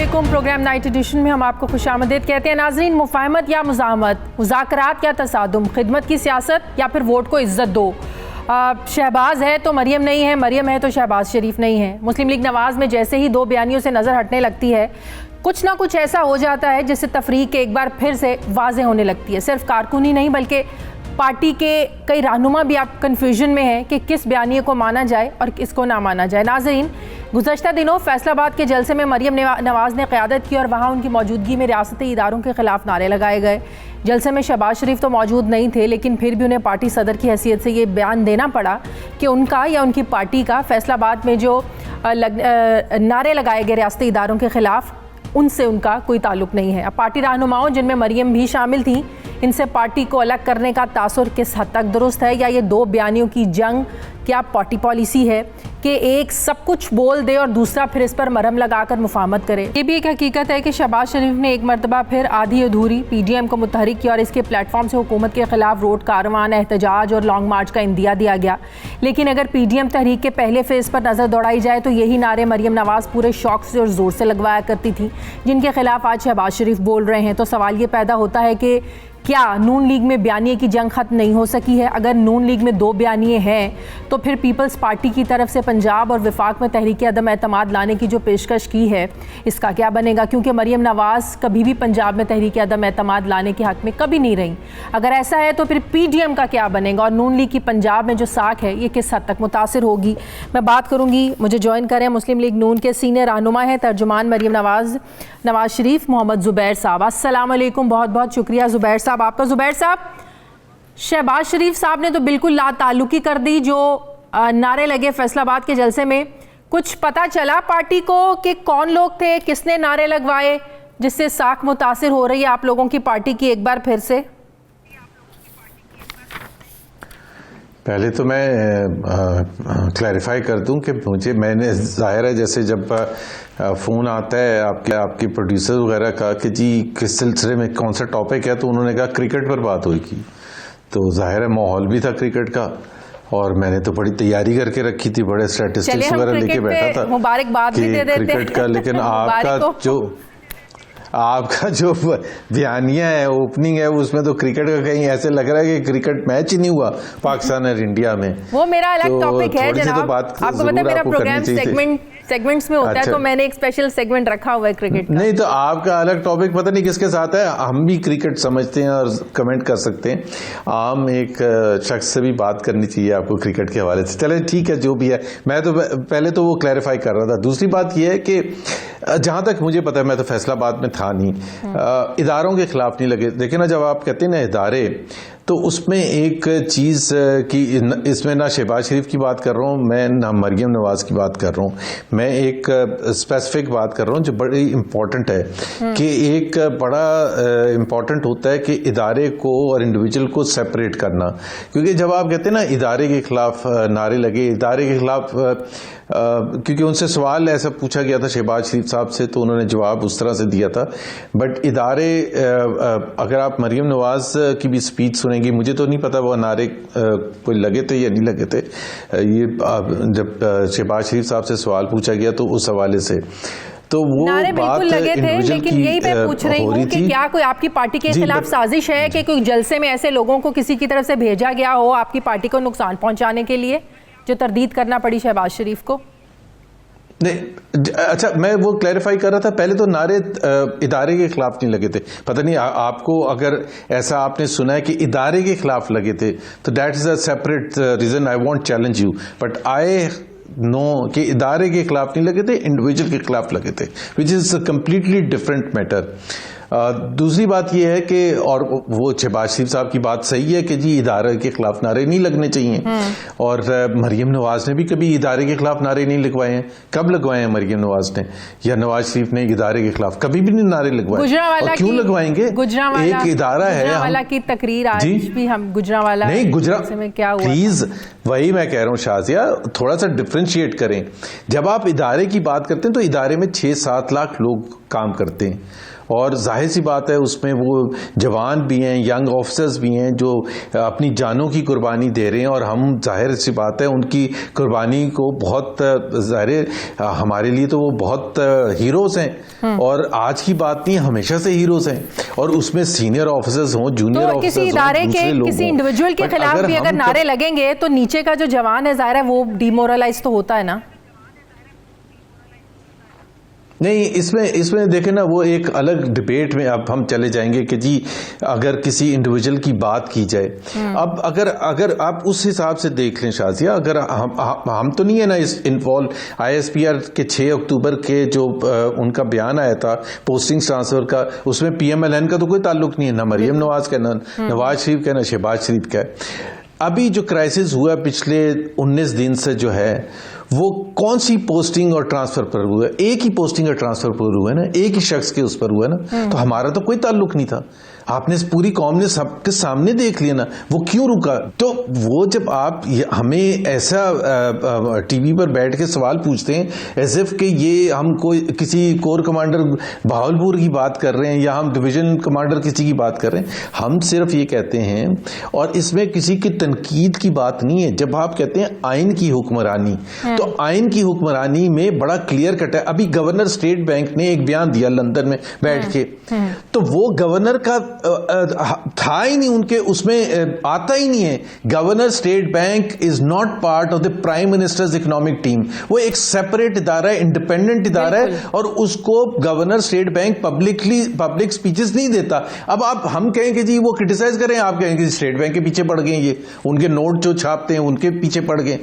अस्सलामुअलैकुम। Programme night addition में हम आपको खुशामदीद कहते हैं। नाज़रीन, मुफाहमत या मुज़ाहमत, मुज़ाकरात या तसादुम, खिदमत की सियासत या फिर वोट को इज्जत दो। शहबाज है तो मरियम नहीं है, मरियम है तो शहबाज शरीफ नहीं है। मुस्लिम लीग नवाज़ में जैसे ही दो बयानियों से नज़र हटने लगती है, कुछ ना कुछ ऐसा हो जाता है जिससे तफरीक एक बार फिर से वाज़ेह होने लगती है। सिर्फ कारकुन ही नहीं बल्कि पार्टी के कई रहनुमा भी आप कन्फ्यूजन में हैं कि किस बयानिए को माना जाए और किसको ना माना जाए। नाज़रीन, गुज़श्ता दिनों फैसलाबाद के जलसे में मरियम नवाज़ ने क़यादत की और वहाँ उनकी मौजूदगी में रियासती इदारों के ख़िलाफ़ नारे लगाए गए। जलसे में शहबाज शरीफ तो मौजूद नहीं थे, लेकिन फिर भी उन्हें पार्टी सदर की हैसियत से ये बयान देना पड़ा कि उनका या उनकी पार्टी का फैसलाबाद में जो नारे लगाए गए रियासती इदारों के ख़िलाफ़, उनसे उनका कोई ताल्लुक़ नहीं है। अब पार्टी रहनुमाओं, जिनमें मरियम भी शामिल थी, इनसे पार्टी को अलग करने का तासुर किस हद तक दुरुस्त है, या ये दो बयानियों की जंग क्या पार्टी पॉलिसी है कि एक सब कुछ बोल दे और दूसरा फिर इस पर मरहम लगाकर मुफाहमत करे। ये भी एक हकीकत है कि शहबाज शरीफ ने एक मरतबा फिर आधी अधूरी PDM को मुतहरिक किया और इसके प्लेटफॉर्म से हुकूमत के खिलाफ रोड कारवान, एहतजाज और लॉन्ग मार्च का इंदिया दिया गया। लेकिन अगर PDM तहरीक के पहले फेज़ पर नज़र दौड़ाई जाए तो यही नारे मरियम नवाज़ पूरे शौक से और ज़ोर से लगवाया करती थी, जिनके खिलाफ आज शहबाज शरीफ बोल रहे हैं। तो सवाल ये पैदा होता है कि क्या नून लीग में बयानिए की जंग खत्म नहीं हो सकी है? अगर नून लीग में दो बयानिए हैं तो फिर पीपल्स पार्टी की तरफ से पंजाब और विफाक में तहरीक अदम एतमाद लाने की जो पेशकश की है, इसका क्या बनेगा? क्योंकि मरियम नवाज़ कभी भी पंजाब में तहरीक अदम एतमाद लाने के हक़ में कभी नहीं रही। अगर ऐसा है तो फिर PDM का क्या बनेगा और नून लीग की पंजाब में जो साख है ये किस हद तक मुतासिर होगी? मैं बात करूँगी, मुझे ज्वाइन करें मुस्लिम लीग नून के सीनियर रहनुमा है, तर्जुमान मरियम नवाज़ शरीफ, मोहम्मद ज़ुबैर साहब। अस्सलाम वालेकुम, बहुत बहुत शुक्रिया ज़ुबैर साहब आपका। ज़ुबैर साहब, शहबाज शरीफ साहब ने तो बिल्कुल लाताल्लुकी कर दी जो नारे लगे फैसलाबाद के जलसे में। कुछ पता चला पार्टी को कि कौन लोग थे, किसने नारे लगवाए, जिससे साख मुतासिर हो रही है आप लोगों की पार्टी की एक बार फिर से? पहले तो मैं क्लैरिफाई कर दूं कि मैंने जाहिर है जैसे जब फ़ोन आता है आपके प्रोड्यूसर वगैरह का कि जी किस सिलसिले में कौन सा टॉपिक है, तो उन्होंने कहा क्रिकेट पर बात होगी। तो जाहिर है माहौल भी था क्रिकेट का और मैंने तो बड़ी तैयारी करके रखी थी, बड़े स्टैटिस्टिक्स वगैरह लेके बैठा था मुबारकबाद भी दे देते क्रिकेट का। लेकिन आपका जो बयानिया है, ओपनिंग है, उसमें तो क्रिकेट का कहीं ऐसे लग रहा है कि क्रिकेट मैच ही नहीं हुआ पाकिस्तान और इंडिया में। वो मेरा अलग टॉपिक है जनाब, आपको पता है मेरा प्रोग्राम सेगमेंट्स में होता है, तो मैंने एक स्पेशल सेगमेंट रखा हुआ है क्रिकेट का। नहीं तो आपका अलग टॉपिक पता नहीं किसके साथ है। हम भी क्रिकेट समझते हैं और कमेंट कर सकते हैं। आम एक शख्स से भी बात करनी चाहिए आपको क्रिकेट के हवाले से। चले ठीक है, जो भी है। मैं तो पहले तो वो क्लैरिफाई कर रहा था। दूसरी बात यह है कि जहां तक मुझे पता है, मैं तो फैसलाबाद में था नहीं, इदारों के खिलाफ नहीं लगे। देखिए ना, जब आप कहते हैं ना इदारे, तो उसमें एक चीज़ की, इसमें ना शहबाज शरीफ की बात कर रहा हूँ मैं, ना मरियम नवाज़ की बात कर रहा हूँ मैं, एक स्पेसिफिक बात कर रहा हूँ जो बड़ी इम्पॉर्टेंट है कि एक बड़ा इम्पॉर्टेंट होता है कि इदारे को और इंडिविजुअल को सेपरेट करना। क्योंकि जब आप कहते हैं ना इदारे के खिलाफ नारे लगे, इदारे के खिलाफ क्योंकि उनसे सवाल ऐसा पूछा गया था शहबाज शरीफ साहब से, तो उन्होंने जवाब उस तरह से दिया था। बट इदारे, अगर आप मरियम नवाज़ की भी स्पीच सुनेंगी, मुझे तो नहीं पता वो नारे कोई लगे थे या नहीं लगे थे। ये जब शहबाज शरीफ साहब से सवाल पूछा गया तो उस हवाले से तो वो नारे बिल्कुल लगे थे, लेकिन यही मैं पूछ रही हूँ कि क्या कोई आपकी पार्टी के खिलाफ साजिश है कि कोई जलसे में ऐसे लोगों को किसी की तरफ से भेजा गया हो आपकी पार्टी को नुकसान पहुंचाने के लिए, जो तरदीद करना पड़ी शहबाज शरीफ को? नहीं, अच्छा, मैं वो क्लैरिफाई कर रहा था। पहले तो नारे इदारे के खिलाफ नहीं लगे थे। पता नहीं आपको अगर ऐसा आपने सुना है कि इदारे के खिलाफ लगे थे, तो that is a separate reason. I want challenge you, but I know कि इदारे के खिलाफ नहीं लगे थे, इंडिविजुअल के खिलाफ लगे थे, which is a completely different matter. दूसरी बात यह है कि, और वो शहबाज शरीफ साहब की बात सही है कि जी इदारे के खिलाफ नारे नहीं लगने चाहिए, और मरियम नवाज ने भी कभी इदारे के खिलाफ नारे नहीं लगवाए हैं। कब लगवाए हैं मरियम नवाज ने या नवाज शरीफ ने इदारे के खिलाफ? कभी भी नहीं नारे लगवाए। और क्यों लगवाएंगे? एक इदारा है, गुजरांवाला की तकरीर आज भी हम गुजरांवाला नहीं, में क्या हुआ? प्लीज, वही मैं कह रहा हूँ शाजिया, थोड़ा सा डिफ्रेंशिएट करें। जब आप इदारे की बात करते हैं तो इदारे में 6-7 लाख लोग काम करते हैं और जाहिर सी बात है उसमें वो जवान भी हैं, यंग ऑफिसर्स भी हैं जो अपनी जानों की कुर्बानी दे रहे हैं, और हम जाहिर सी बात है उनकी कुर्बानी को बहुत जाहिर हमारे लिए तो वो बहुत हीरोज हैं, और आज की बात नहीं, हमेशा से हीरोज हैं, और उसमें सीनियर ऑफिसर्स हों, जूनियर तो किसी ऑफिसर्स इदारे हों, के किसी इंडिविजुअल के खिलाफ भी अगर नारे लगेंगे तो नीचे का जो जवान है जाहिर है वो डिमोरलाइज तो होता है ना। नहीं, इसमें देखें ना, वो एक अलग डिबेट में अब हम चले जाएंगे कि जी अगर किसी इंडिविजुअल की बात की जाए, अब अगर आप उस हिसाब से देख लें शाजिया, अगर हम तो नहीं है ना इस इन्वॉल्व, ISPR के 6 अक्टूबर के जो उनका बयान आया था पोस्टिंग ट्रांसफर का, उसमें PMLN का तो कोई ताल्लुक नहीं है, ना मरियम नवाज का, ना नवाज शरीफ का, ना शहबाज शरीफ का। अभी जो क्राइसिस हुआ पिछले 19 दिन से जो है वो कौन सी पोस्टिंग और ट्रांसफर पर हुआ है? एक ही पोस्टिंग और ट्रांसफर पर हुआ है ना, एक ही शख्स के उस पर हुआ है ना, तो हमारा तो कोई ताल्लुक नहीं था। आपने पूरी कौम ने सबके सामने देख लिया ना, वो क्यों रुका? तो वो जब आप हमें ऐसा टीवी पर बैठ के सवाल पूछते हैं एज इफ कि ये हम कोई किसी कोर कमांडर बहावलपुर की बात कर रहे हैं या हम डिवीजन कमांडर किसी की बात कर रहे हैं, हम सिर्फ ये कहते हैं, और इसमें किसी की तनकीद की बात नहीं है। जब आप कहते हैं आइन की हुक्मरानी, तो आइन की हुक्मरानी में बड़ा क्लियर कट है। अभी गवर्नर स्टेट बैंक ने एक बयान दिया लंदन में बैठ के, तो वो गवर्नर का था ही नहीं, उनके उसमें आता ही नहीं है। Governor state bank is not part of the prime ministers economic team, वो एक सेपरेट इदारा है, इंडिपेंडेंट इदारा है, और उसको governor state bank public speeches नहीं देता। अब हम कहें कि जी वो क्रिटिसाइज करें, आप कहें कि स्टेट बैंक के पीछे पड़ गए, ये उनके नोट जो छापते हैं उनके पीछे पड़ गए।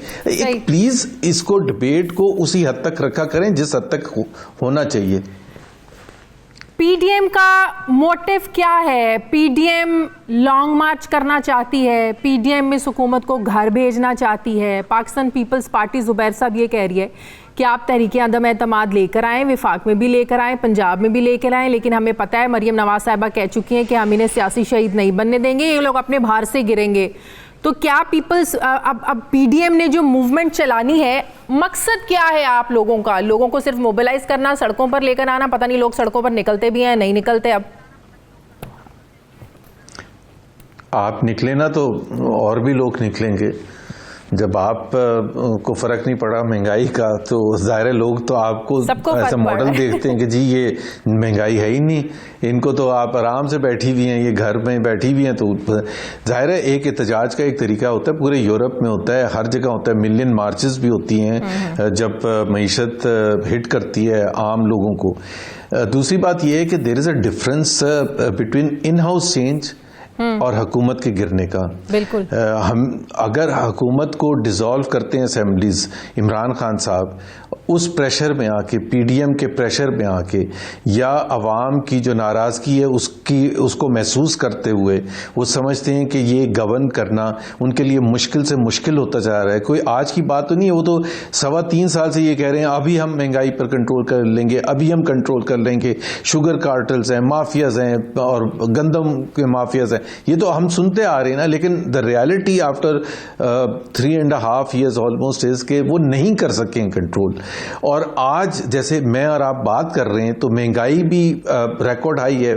प्लीज इसको डिबेट को उसी हद तक रखा करें जिस हद तक होना चाहिए। पीडीएम का मोटिव क्या है? पीडीएम लॉन्ग मार्च करना चाहती है, पीडीएम इस हुकूमत को घर भेजना चाहती है। पाकिस्तान पीपल्स पार्टी जुबैर साहब ये कह रही है कि आप तहरीक अदम एतमाद लेकर आएँ, विफाक में भी लेकर आएँ, पंजाब में भी लेकर आएँ, लेकिन हमें पता है मरियम नवाज साहिबा कह चुकी हैं कि हम इन्हें सियासी शहीद नहीं बनने देंगे, ये लोग अपने बाहर से गिरेंगे। तो क्या पीपल्स अब पीडीएम ने जो मूवमेंट चलानी है, मकसद क्या है आप लोगों का? लोगों को सिर्फ मोबिलाइज करना, सड़कों पर लेकर आना? पता नहीं लोग सड़कों पर निकलते भी हैं, नहीं निकलते। अब आप निकले ना तो और भी लोग निकलेंगे। जब आप को फर्क नहीं पड़ा महंगाई का, तो जाहिर है लोग तो आपको ऐसा मॉडल देखते हैं कि जी ये महंगाई है ही नहीं, इनको तो आप आराम से बैठी हुई हैं, ये घर में बैठी हुई हैं। तो जाहिर है एक एहतजाज का एक तरीका होता है, पूरे यूरोप में होता है, हर जगह होता है, मिलियन मार्चेस भी होती हैं जब मईशत हिट करती है आम लोगों को। दूसरी बात यह है कि there is a difference between in house change और हुकूमत के गिरने का। बिल्कुल। हम अगर हुकूमत को डिसॉल्व करते हैं असेंबलीज, इमरान खान साहब उस प्रेशर में आके, पीडीएम के प्रेशर में आके, या अवाम की जो नाराजगी है उसको महसूस करते हुए वो समझते हैं कि ये गवर्न करना उनके लिए मुश्किल से मुश्किल होता जा रहा है। कोई आज की बात तो नहीं है, वो तो 3.25 साल से ये कह रहे हैं अभी हम महंगाई पर कंट्रोल कर लेंगे, अभी हम कंट्रोल कर लेंगे, शुगर कार्टल्स हैं, माफियाज हैं और गंदम के माफियाज हैं, ये तो हम सुनते आ रहे हैं ना। लेकिन the reality after 3.5 years almost is के वो नहीं कर सकें कंट्रोल। और आज जैसे मैं और आप बात कर रहे हैं तो महंगाई भी रिकॉर्ड हाई है,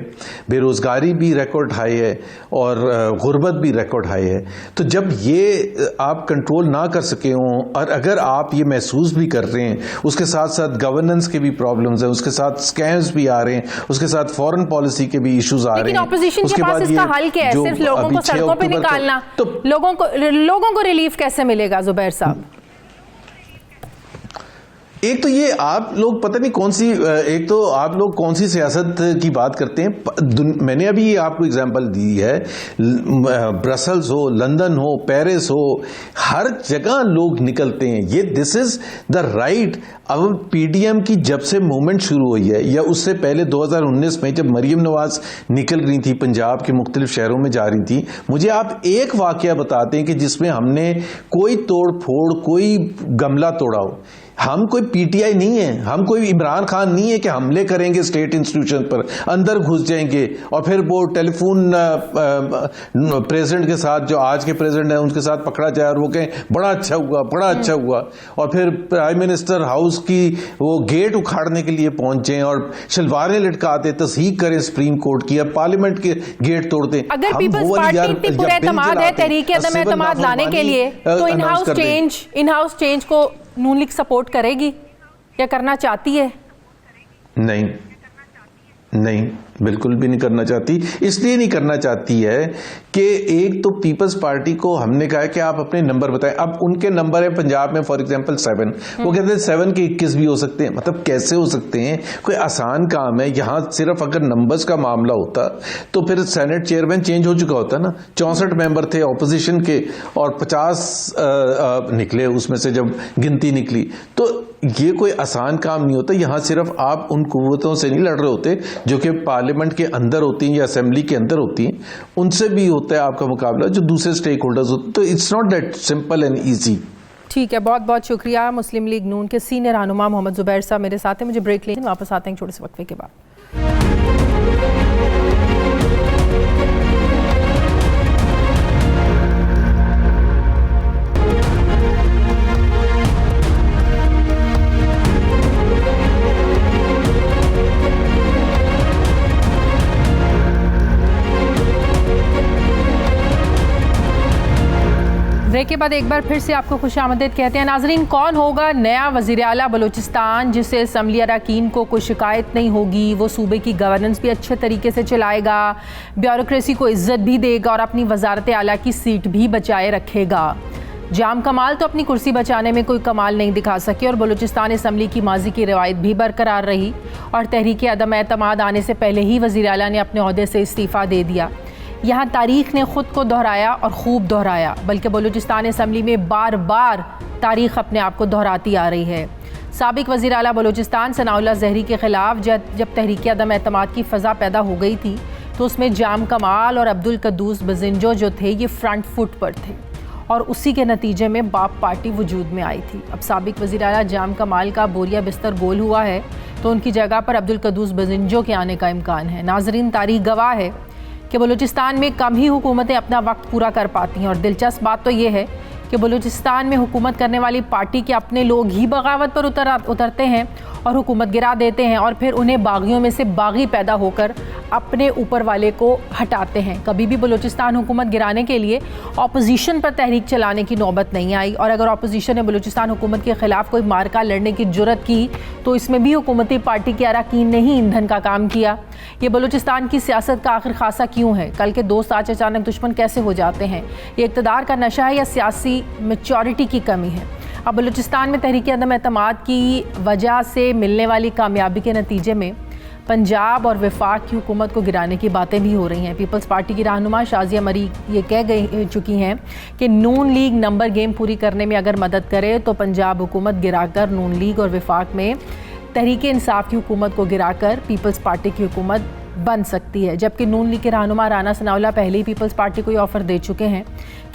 बेरोजगारी भी रिकॉर्ड हाई है, और गुर्बत भी रिकॉर्ड हाई है। तो जब ये आप कंट्रोल ना कर सके हों, और अगर आप ये महसूस भी कर रहे हैं, उसके साथ साथ गवर्नेंस के भी प्रॉब्लम्स हैं, उसके साथ स्कैम्स भी आ रहे हैं, उसके साथ फॉरेन पॉलिसी के भी इश्यूज आ रहे हैं। लेकिन ऑपोजिशन के पास इसका हल क्या है? सिर्फ लोगों को सड़कों पे निकालना, तो लोगों को रिलीफ कैसे मिलेगा जुबैर साहब? एक तो ये आप लोग पता नहीं कौन सी, एक तो आप लोग कौन सी सियासत की बात करते हैं। मैंने अभी आपको एग्जांपल दी है, ब्रसल्स हो, लंदन हो, पेरिस हो, हर जगह लोग निकलते हैं। ये दिस इज द राइट। अब पीडीएम की जब से मूवमेंट शुरू हुई है, या उससे पहले 2019 में जब मरियम नवाज निकल रही थी, पंजाब के मुख्तलिफ शहरों में जा रही थी, मुझे आप एक वाकया बताते हैं कि जिसमें हमने कोई तोड़ फोड़, कोई गमला तोड़ा हो। हम कोई पीटीआई नहीं है, हम कोई इमरान खान नहीं है कि हमले करेंगे स्टेट इंस्टीट्यूशन पर, अंदर घुस जाएंगे और फिर वो टेलीफोन प्रेसिडेंट के साथ, जो आज के प्रेसिडेंट हैं उनके साथ पकड़ा जाए और वो कहें बड़ा अच्छा हुआ, बड़ा अच्छा हुआ, और फिर प्राइम मिनिस्टर हाउस की वो गेट उखाड़ने के लिए पहुंचे और शलवारें लटका दे, तस्हीक करें सुप्रीम कोर्ट की, पार्लियामेंट के गेट तोड़ दें। अगर पीपल्स पार्टी इतनी पुरएतमाद है तहरीक अदम एतमाद लाने के लिए, तो इन हाउस चेंज को नून लीग सपोर्ट करेगी या करना चाहती है? नहीं, बिल्कुल भी नहीं करना चाहती। इसलिए नहीं करना चाहती है कि एक तो पीपल्स पार्टी को हमने कहा है कि आप अपने नंबर बताएं। अब उनके नंबर है पंजाब में फॉर एग्जांपल 7, वो कहते हैं 7 के 21 भी हो सकते हैं। मतलब कैसे हो सकते हैं? कोई आसान काम है। यहां सिर्फ अगर नंबर्स का मामला होता तो फिर सेनेट चेयरमैन चेंज हो चुका होता ना। 64 मेंबर थे ऑपोजिशन के और 50 निकले उसमें से जब गिनती निकली। तो ये कोई आसान काम नहीं होता। यहां सिर्फ आप उन कुव्वतों से नहीं लड़ रहे होते जो कि पार्लियामेंट के अंदर होती हैं या असेंबली के अंदर होती हैं, उनसे भी होता है आपका मुकाबला जो दूसरे स्टेक होल्डर्स होते हैं। तो it's not that simple and easy. ठीक है, बहुत बहुत शुक्रिया। मुस्लिम लीग नून के सीनियर रहनुमा मोहम्मद जुबैर साहब मेरे साथ हैं। मुझे ब्रेक लेने वापस आते हैं छोटे से वक्फे के बाद। ब्रेक के बाद एक बार फिर से आपको खुशामदीद कहते हैं। नाजरीन, कौन होगा नया वज़ीर आला बलूचिस्तान जिसे असम्बली अरकान को कोई शिकायत नहीं होगी, वो सूबे की गवर्नेंस भी अच्छे तरीके से चलाएगा, ब्यूरोक्रेसी को इज्जत भी देगा और अपनी वजारत आला की सीट भी बचाए रखेगा। जाम कमाल तो अपनी कुर्सी बचाने में कोई कमाल नहीं दिखा सके और बलूचिस्तान असम्बली की माजी की रवायत भी बरकरार रही और तहरीक अदम एतमाद आने से पहले ही वज़ीर आला ने अपने ओहदे से इस्तीफ़ा दे दिया। यहाँ तारीख़ ने ख़ुद को दोहराया और ख़ूब दोहराया, बल्कि बलूचिस्तान असम्बली में बार बार तारीख़ अपने आप को दोहराती आ रही है। साबिक़ वज़ीर आला बलूचिस्तान सनाउल्लाह ज़हरी के ख़िलाफ़ जब तहरीक अदम एतमाद की फ़ज़ा पैदा हो गई थी तो उसमें जाम कमाल और अब्दुल कद्दूस बजिंजो जो थे ये फ्रंट फुट पर थे और उसी के नतीजे में बाप पार्टी वजूद में आई थी। अब साबिक़ वज़ीर आला जाम कमाल का बोरिया बिस्तर गोल हुआ है तो उनकी जगह पर अब्दुल कद्दूस बजिंजो के आने का इम्कान है। नाज़रीन, तारीख़ गवाह है कि बलूचिस्तान में कम ही हुकूमतें अपना वक्त पूरा कर पाती हैं और दिलचस्प बात तो ये है कि बलूचिस्तान में हुकूमत करने वाली पार्टी के अपने लोग ही बगावत पर उतरते हैं और हुकूमत गिरा देते हैं और फिर उन्हें बागियों में से बागी पैदा होकर अपने ऊपर वाले को हटाते हैं। कभी भी बलूचिस्तान हुकूमत गिराने के लिए अपोजिशन पर तहरीक चलाने की नौबत नहीं आई और अगर अपोजिशन ने बलूचिस्तान हुकूमत के ख़िलाफ़ कोई मार्का लड़ने की जुर्रत की तो इसमें भी हुकूमती पार्टी के अरकान ने ही ईंधन का काम किया। ये बलूचिस्तान की सियासत का आखिर खासा क्यों है? कल के दोस्त आज अचानक दुश्मन कैसे हो जाते हैं? ये इक़्तिदार का नशा है या सियासी मैच्योरिटी की कमी है? अब बलूचिस्तान में तहरीक अदम एतमाद की वजह से मिलने वाली कामयाबी के नतीजे में पंजाब और वफाक की हुकूमत को गिराने की बातें भी हो रही हैं। पीपल्स पार्टी की रहनुमा शाजिया मरी ये कह चुकी हैं कि नून लीग नंबर गेम पूरी करने में अगर मदद करे तो पंजाब हुकूमत गिराकर नून लीग और वफाक में तहरीक इंसाफ की हुकूमत को गिराकर पीपल्स पार्टी की हुकूमत बन सकती है। जबकि नून लीग के रहनुमा राना सनाउल्लाह पहले ही पीपल्स पार्टी को ये ऑफ़र दे चुके हैं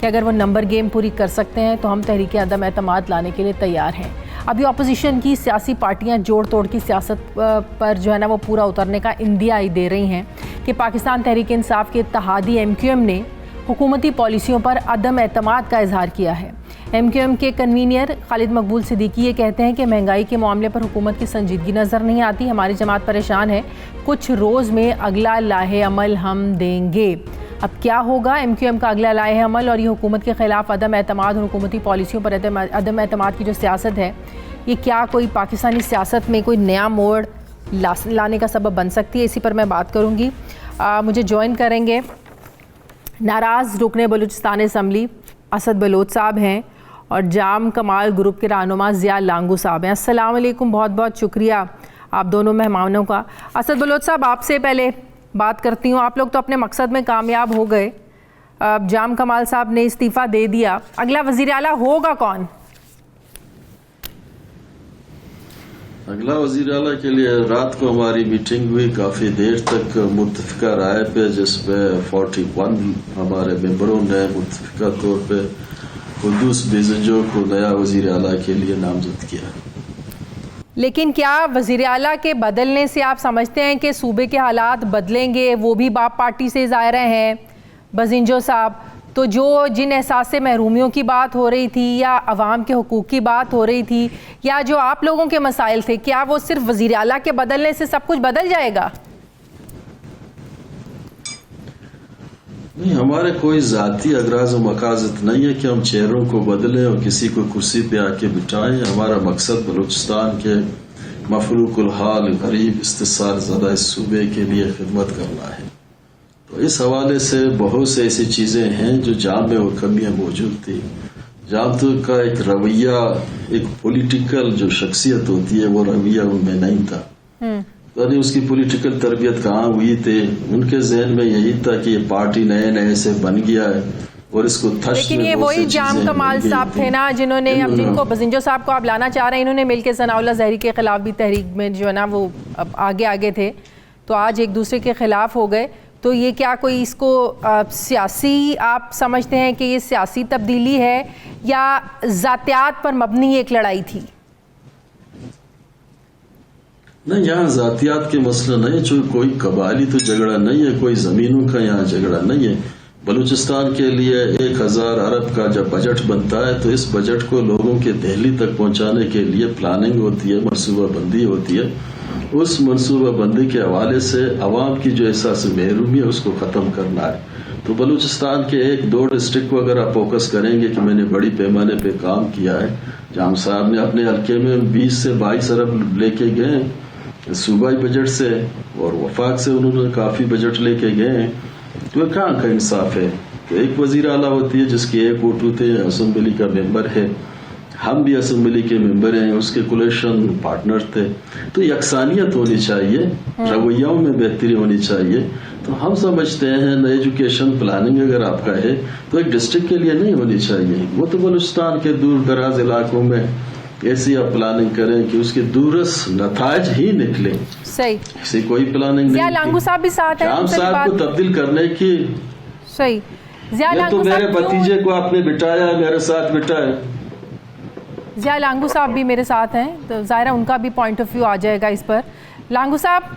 कि अगर वो नंबर गेम पूरी कर सकते हैं तो हम तहरीक अदम एतमाद लाने के लिए तैयार हैं। अभी अपोजिशन की सियासी पार्टियां जोड़ तोड़ की सियासत पर जो है ना वो पूरा उतरने का इंदिया ही दे रही हैं कि पाकिस्तान तहरीक इंसाफ के इत्तेहादी MQM ने हुकूमती पॉलिसियों पर अदम एतमाद का इजहार किया है। MQM के कन्वीनियर खालिद मकबूल सिद्दीकी ये कहते हैं कि महंगाई के मामले पर हुकूमत की संजीदगी नज़र नहीं आती, हमारी जमात परेशान है, कुछ रोज़ में अगला लाहे अमल हम देंगे। अब क्या होगा MQM का अगला लाहे अमल और ये हुकूमत के ख़िलाफ़ अदम एतमाद और हुकूमती पॉलिसियों पर अदम एतमाद की जो सियासत है ये क्या कोई पाकिस्तानी सियासत में कोई नया मोड़ लाने का सबब बन सकती है? इसी पर मैं बात करूँगी। मुझे ज्वाइन करेंगे नाराज़ रुकने बलूचिस्तान असम्बली असद बलोच साहब हैं और जाम कमाल ग्रुप के रहनुमा ज़िया लांगू साहब हैं। अस्सलाम वालेकुम, बहुत बहुत शुक्रिया आप दोनों मेहमानों का। असद बलोच साहब, आपसे पहले बात करती हूँ। आप लोग तो अपने मकसद में कामयाब हो गए, जाम कमाल साहब ने इस्तीफ़ा दे दिया, अगला वज़ीर आला होगा कौन? अगला वज़ीर आला के लिए रात को हमारी मीटिंग हुई, काफ़ी देर तक मुत्तफ़िका राय पे, जिसमें 41 हमारे मेंबरों ने मुत्तफ़िका तौर पे कद्दूस बेज़ंजो को नया वज़ीर आला के लिए नामज़द किया। लेकिन क्या वज़ीर आला के बदलने से आप समझते हैं कि सूबे के हालात बदलेंगे? वो भी बाप पार्टी से ज़ाहिर हैं बजिंजो साहब, तो जो जिन एहसास से महरूमियों की बात हो रही थी या अवाम के हुकूक की बात हो रही थी या जो आप लोगों के मसाइल थे, क्या वो सिर्फ वज़ीर आला के बदलने से सब कुछ बदल जाएगा? नहीं, हमारे कोई जाती अगराज और मकासद नहीं है कि हम चेहरों को बदलें और किसी को कुर्सी पे आके बिठाएं। हमारा मकसद बलूचिस्तान के मफलूकुल हाल गरीब इस्तिसार ज़दा इस सूबे के लिए खिदमत करना है। तो इस हवाले से बहुत से ऐसी चीज़ें हैं जो जाम में वो कमियां मौजूद थी। जाम तो का एक रवैया, एक पॉलिटिकल जो शख्सियत होती है वो रवैया उनमें नहीं था। यानी उसकी पॉलिटिकल तरबियत कहाँ हुई थे, उनके जहन में यही था कि ये पार्टी नए नए से बन गया है और इसको लेकिन ये वही जाम कमाल साहब थे ना जिन्होंने, अब जिनको बजिंजो साहब को आप लाना चाह रहे हैं, इन्होंने मिलकर सनाउल्लाह ज़हरी के खिलाफ भी तहरीक में जो है ना वो अब आगे थे, तो आज एक दूसरे के खिलाफ हो गए। तो ये क्या कोई इसको सियासी आप समझते हैं कि ये सियासी तब्दीली है या ज़ातियात पर मबनी एक लड़ाई थी? नहीं, यहाँ जातियात के मसला नहीं है, जो कोई कबायली तो झगड़ा नहीं है, कोई जमीनों का यहाँ झगड़ा नहीं है। बलूचिस्तान के लिए 1000 अरब का जब बजट बनता है तो इस बजट को लोगों के दहली तक पहुंचाने के लिए प्लानिंग होती है, मनसूबाबंदी होती है। उस मनसूबाबंदी के हवाले से अवाम की जो एहसास महरूमी है उसको ख़त्म करना है। तो बलूचिस्तान के 1-2 डिस्ट्रिक्ट को अगर आप फोकस करेंगे कि मैंने बड़ी पैमाने पे काम किया है, जाम साहब ने अपने हल्के में 20 से 22 अरब लेके गए सूबाई बजट से और वफाक से उन्होंने काफ़ी बजट लेके गए, तो कहाँ का इंसाफ है? तो एक वजीर आला होती है जिसकी एक वोट होते हैं, असम्बली का मेंबर है, हम भी असम्बली के मेंबर हैं, उसके कोलेशन पार्टनर थे। तो यकसानियत होनी चाहिए, रवैयों में बेहतरी होनी चाहिए। तो हम समझते हैं एजुकेशन प्लानिंग अगर आपका है तो एक डिस्ट्रिक्ट के लिए नहीं होनी चाहिए, वो तो बलूचिस्तान के दूर दराज इलाकों में ऐसी आप प्लानिंग करें कि उसके दूरस्थ नताज ही निकले। सही, ऐसी कोई प्लानिंग नहीं। लांगू साहब भी साथ हैं, जाम साहब को तब्दील करने की सही। ये तो मेरे भतीजे को आपने बिठाया, मेरे साथ बिठाया। ज़िया लांगू साहब भी मेरे साथ हैं, तो ज़ाहिरा उनका भी पॉइंट ऑफ व्यू आ जाएगा इस पर। लांगू साहब,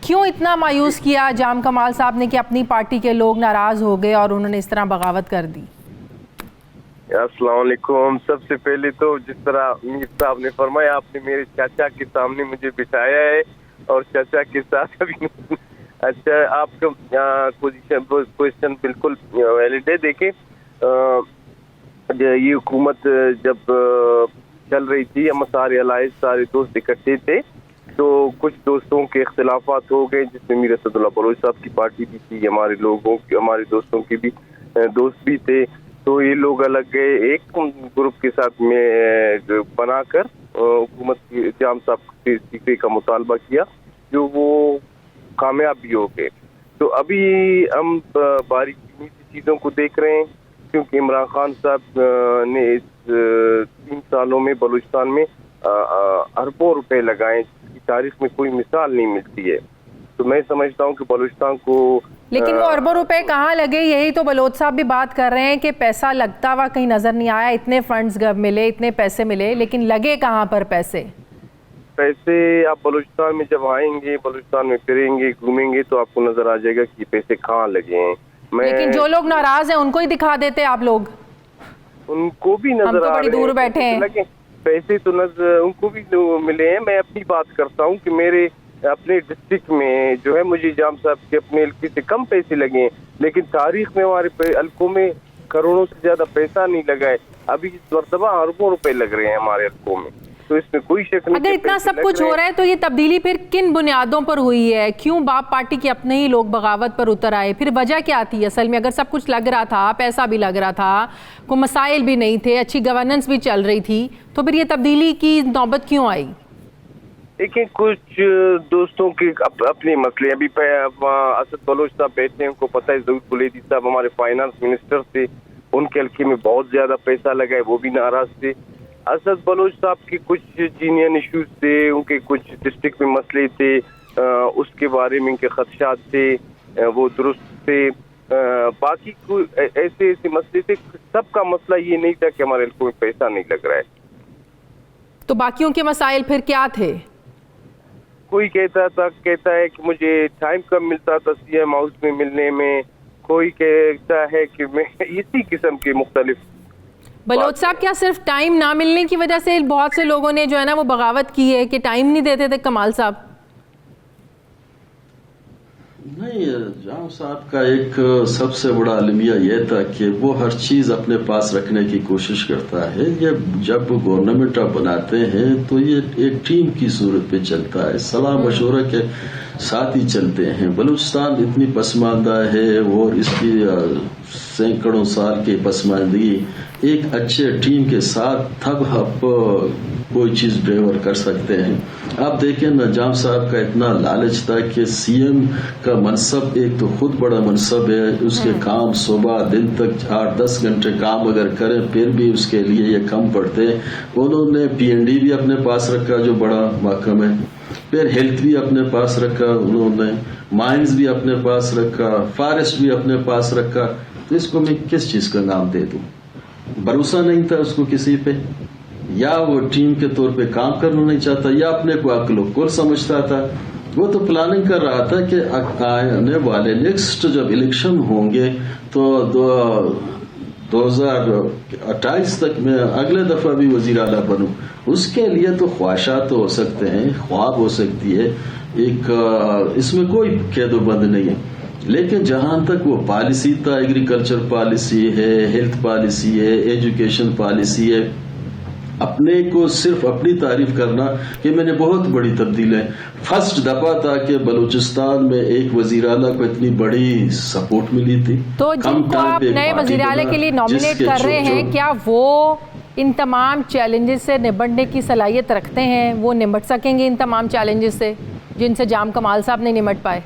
क्यों इतना मायूस किया जाम कमाल साहब ने कि अपनी पार्टी के लोग नाराज़ हो गए और उन्होंने इस तरह बगावत कर दी? अस्सलाम वालेकुम। सबसे पहले तो जिस तरह मीर साहब ने फरमाया, आपने मेरे चाचा के सामने मुझे बिठाया है और चाचा के साथ अभी अच्छा, आपका क्वेश्चन बिल्कुल वैलिड है। देखें, ये हुकूमत जब चल रही थी, हम सारे अलाइज सारे दोस्त इकट्ठे थे, तो कुछ दोस्तों के इख्तिलाफात हो गए, जिसमें मीर असदुल्लाह बलोच साहब की पार्टी भी थी, हमारे दोस्तों की भी दोस्त भी थे। तो ये लोग अलग गए, एक ग्रुप के साथ में बनाकर हुकूमत की जाम साहब से इस्तीफे का मुतालबा किया, जो वो कामयाब भी हो गए। तो अभी हम बारीकी चीज़ों को देख रहे हैं, क्योंकि इमरान खान साहब ने इस 3 सालों में बलूचिस्तान में अरबों रुपए लगाए, जिसकी तारीख में कोई मिसाल नहीं मिलती है। तो मैं समझता हूँ कि बलूचिस्तान को, लेकिन वो अरबों रुपए कहाँ लगे, यही तो बलोच साहब भी बात कर रहे हैं कि पैसा लगता हुआ कहीं नजर नहीं आया। इतने फंड्स मिले, इतने पैसे मिले, लेकिन लगे कहाँ पर पैसे? आप बलूचिस्तान में जब आएंगे, बलूचिस्तान में फिरेंगे, घूमेंगे, तो आपको नजर आ जाएगा कि पैसे कहाँ लगे हैं। लेकिन जो लोग नाराज हैं उनको ही दिखा देते आप लोग, उनको भी नजर, हम तो बड़ी दूर बैठे हैं। पैसे तो नजर उनको भी मिले हैं। मैं अपनी बात करता हूँ कि मेरे अपने डिस्ट्रिक्ट में जो है, मुझे जाम साहब के अपने हल्के से कम पैसे लगे हैं, लेकिन तारीख में हमारे हल्कों में करोड़ों से ज्यादा पैसा नहीं लगा है। अभी इस मरतबा अरबों रुपए लग रहे हैं हमारे हल्कों में, तो इसमें कोई शक नहीं। अगर इतना सब कुछ हो रहा है तो ये तब्दीली फिर किन बुनियादों पर हुई है? क्यों बाप पार्टी के अपने ही लोग बगावत पर उतर आए? फिर वजह क्या थी असल में? अगर सब कुछ लग रहा था, पैसा भी लग रहा था, कोई मसाइल भी नहीं थे, अच्छी गवर्नेंस भी चल रही थी, तो फिर ये तब्दीली की नौबत क्यों आई? देखिए, कुछ दोस्तों के अपने मसले। अभी असद बलोच साहब बैठे हैं, उनको पता है, ज़हूर कुलैदी साहब हमारे फाइनेंस मिनिस्टर थे, उनके हल्के में बहुत ज्यादा पैसा लगा है, वो भी नाराज थे। असद बलोच साहब के कुछ जीनियन इश्यूज थे, उनके कुछ डिस्ट्रिक्ट में मसले थे, उसके बारे में इनके खदशात थे, वो दुरुस्त थे। बाकी ऐसे ऐसे मसले थे। सबका मसला ये नहीं था कि हमारे हल्कों में पैसा नहीं लग रहा है। तो बाकियों के मसाइल फिर क्या थे? कोई कहता है कि मुझे टाइम कम मिलता था सीएम हाउस में मिलने में, कोई कहता है कि मैं इसी किस्म के मुख्तलिफ। बलोच साहब, क्या सिर्फ टाइम ना मिलने की वजह से बहुत से लोगों ने जो है ना वो बगावत की है कि टाइम नहीं देते थे कमाल साहब? नहीं, जाम साहब का एक सबसे बड़ा अलमिया यह था कि वो हर चीज अपने पास रखने की कोशिश करता है। ये जब गवर्नमेंट आप बनाते हैं तो ये एक टीम की सूरत पे चलता है, सलाह मशवरा के साथ ही चलते हैं। बलूचिस्तान इतनी पसमानदा है और इसकी सैकड़ों साल की पसमानदगी एक अच्छे टीम के साथ तब आप कोई चीज डिलीवर कर सकते हैं। आप देखें ना, जाम साहब का इतना लालच था कि सीएम का मनसब एक तो खुद बड़ा मनसब है, उसके काम सुबह दिन तक 8-10 घंटे काम अगर करें फिर भी उसके लिए ये कम पड़ते। उन्होंने पीएनडी भी अपने पास रखा जो बड़ा महकम है, फिर हेल्थ भी अपने पास रखा उन्होंने, माइंस भी अपने पास रखा, फॉरेस्ट भी अपने पास रखा। तो इसको मैं किस चीज का नाम दे दूं? भरोसा नहीं था उसको किसी पे, या वो टीम के तौर पे काम करना नहीं चाहता, या अपने को अक्ल कुल समझता था। वो तो प्लानिंग कर रहा था कि आने वाले नेक्स्ट जब इलेक्शन होंगे तो 2028 तक मैं अगले दफा भी वजीर आला बनूं। उसके लिए तो ख्वाहिशात तो हो सकते हैं, ख्वाब हो सकती है, एक इसमें कोई कैदोबंद नहीं है। लेकिन जहां तक वो पॉलिसी था, एग्रीकल्चर पॉलिसी है, हेल्थ पॉलिसी है, एजुकेशन पॉलिसी है, अपने को सिर्फ अपनी तारीफ करना कि मैंने बहुत बड़ी तब्दीली है। फर्स्ट दफा था कि बलूचिस्तान में एक वजीर आला को इतनी बड़ी सपोर्ट मिली थी। तो जिनको आप नए वजीर आला के लिए नॉमिनेट कर रहे हैं, क्या वो इन तमाम चैलेंजेस से निपटने की सलाहियत रखते हैं? वो निपट सकेंगे इन तमाम चैलेंजेस से जिनसे जाम कमाल साहब नहीं निपट पाए?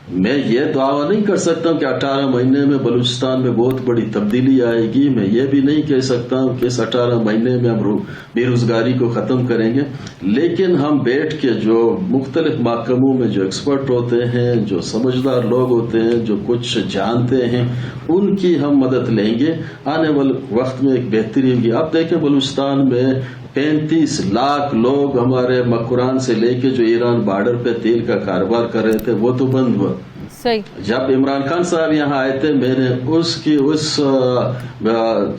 मैं ये दावा नहीं कर सकता हूँ कि 18 महीने में बलूचिस्तान में बहुत बड़ी तब्दीली आएगी। मैं ये भी नहीं कह सकता हूँ कि इस 18 महीने में हम बेरोजगारी को खत्म करेंगे। लेकिन हम बैठ के जो मुख्तलिफ महकमों में जो एक्सपर्ट होते हैं, जो समझदार लोग होते हैं, जो कुछ जानते हैं, उनकी हम मदद लेंगे। आने वाले वक्त में एक बेहतरी होगी। आप देखें बलूचिस्तान में 35 लाख लोग हमारे मकुरान से लेके जो ईरान बॉर्डर पे तेल का कारोबार कर रहे थे वो तो बंद हुआ। सही। जब इमरान खान साहब यहाँ आए थे, मैंने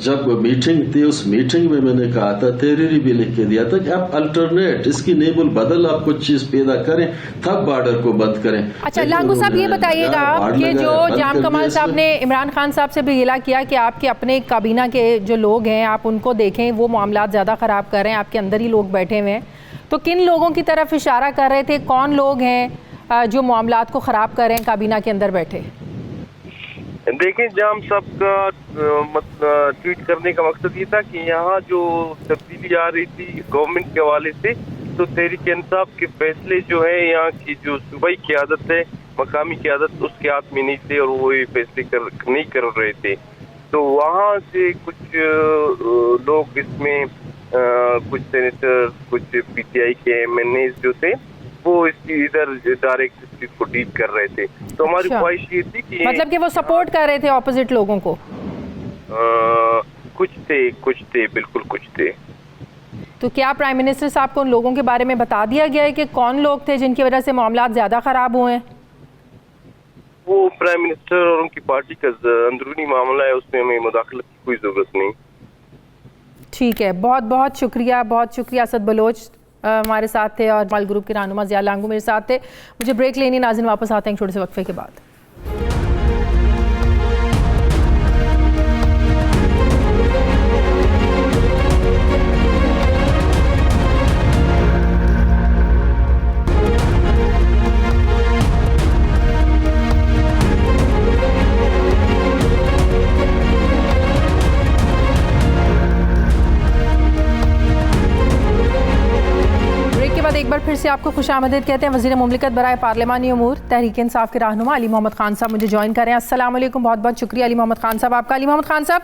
जब मीटिंग थी उस मीटिंग में मैंने कहा था, तहरीरी भी लिख के दिया था कि आप अल्टरनेट इसकी नेबुल बदल आप कुछ चीज पैदा करें तब बॉर्डर को बंद करें। अच्छा लांगू साहब, ये बताइएगा कि जो जाम कमाल साहब ने इमरान खान साहब से भी गिला किया कि आपके अपने काबीना के जो लोग हैं आप उनको देखें, वो मामला ज्यादा खराब कर रहे हैं, आपके अंदर ही लोग बैठे हुए हैं, तो किन लोगों की तरफ इशारा कर रहे थे? कौन लोग हैं जो मामलात को ख़राब कर रहे हैं काबीना के अंदर बैठे? देखें, जाम साहब का ट्वीट करने का मकसद ये था कि यहाँ जो तब्दीली आ रही थी गवर्नमेंट के हवाले से, तो तहरीक इंसाफ के फैसले जो है यहाँ की जो सूबाई क़यादत है, मकामी क़यादत, उसके हाथ में नहीं थे और वो ये फैसले नहीं कर रहे थे। तो वहाँ से कुछ लोग इसमें कुछ सेनेटर, कुछ PTI के MNAs जो थे वो इसकी इधर डायरेक्ट इस चीज को डील कर रहे थे। तो हमारी ख्वाहिश ये थी कि मतलब कि वो सपोर्ट कर रहे थे ऑपोजिट लोगों को? कुछ थे, बिल्कुल कुछ थे। तो क्या प्राइम मिनिस्टर साहब को उन लोगों के बारे में बता दिया गया है कि कौन लोग थे जिनकी वजह से मामला ज्यादा खराब हुए हैं? वो प्राइम मिनिस्टर और उनकी पार्टी का अंदरूनी मामला है, उसमें हमें मुदाखलत की कोई जरूरत नहीं। ठीक है, बहुत बहुत शुक्रिया असद बलोच हमारे साथ थे और माल ग्रुप के रहनुमा ज़िया लांगू मेरे साथ थे। मुझे ब्रेक लेनी, नाज़रीन वापस आते हैं छोटे से वक्फे के बाद। एक बार फिर से आपको खुशामदीद कहते हैं। वज़ीर मुमलिकत बराए पार्लिमानी उमूर तहरीक इंसाफ के रहनुमा अली मोहम्मद खान साहब मुझे ज्वाइन कर रहे हैं। अस्सलाम वालेकुम, बहुत बहुत शुक्रिया अली मोहम्मद खान साहब आपका। अली मोहम्मद खान साहब,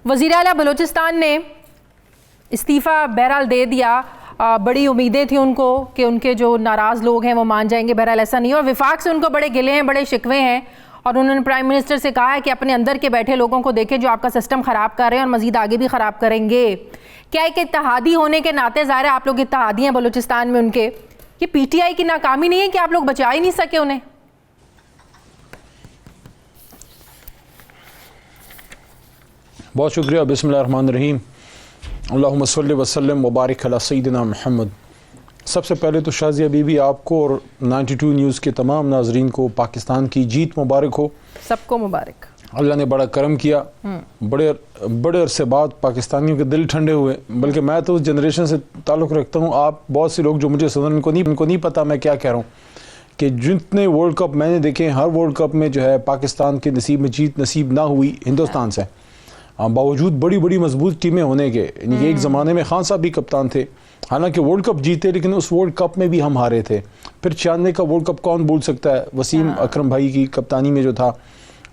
वज़ीर आला बलूचिस्तान ने इस्तीफ़ा बहरहाल दे दिया, बड़ी उम्मीदें थी उनको कि उनके जो नाराज़ लोग हैं वो मान जाएंगे, बहरहाल ऐसा नहीं, और विफाक से उनको बड़े गिले हैं, बड़े शिकवे हैं, और उन्होंने प्राइम मिनिस्टर से कहा है कि अपने अंदर के बैठे लोगों को देखें जो आपका सिस्टम ख़राब कर रहे हैं और मज़ीद आगे भी ख़राब करेंगे। क्या एक इत्तेहादी होने के नाते, ज़ाहिर है आप लोग इत्तेहादी हैं बलूचिस्तान में उनके, ये पीटीआई की नाकामी नहीं है कि आप लोग बचा ही नहीं सके उन्हें? बहुत शुक्रिया। बिस्मिल्लाहिर्रहमानिर्रहीम, अल्लाहुम्मा सल्लि व सल्लिम व बारिक अला सय्यिदिना मुहम्मद। सबसे पहले तो शाज़िया बीबी आपको और 92 न्यूज़ के तमाम नाजरीन को पाकिस्तान की जीत मुबारक हो। सबको मुबारक। अल्लाह ने बड़ा करम किया, बड़े अरसे बाद पाकिस्तानियों के दिल ठंडे हुए। बल्कि मैं तो उस जनरेशन से ताल्लुक़ रखता हूँ, आप बहुत से लोग जो मुझे सुन, उनको नहीं पता मैं क्या कह रहा हूँ, कि जितने वर्ल्ड कप मैंने देखे, हर वर्ल्ड कप में जो है पाकिस्तान के नसीब में जीत नसीब ना हुई हिंदुस्तान से, बावजूद बड़ी बड़ी मजबूत टीमें होने के। यानी एक ज़माने में खान साहब भी कप्तान थे, हालांकि वर्ल्ड कप जीते, लेकिन उस वर्ल्ड कप में भी हम हारे थे। फिर 96 का वर्ल्ड कप कौन भूल सकता है, वसीम अकरम भाई की कप्तानी में जो था,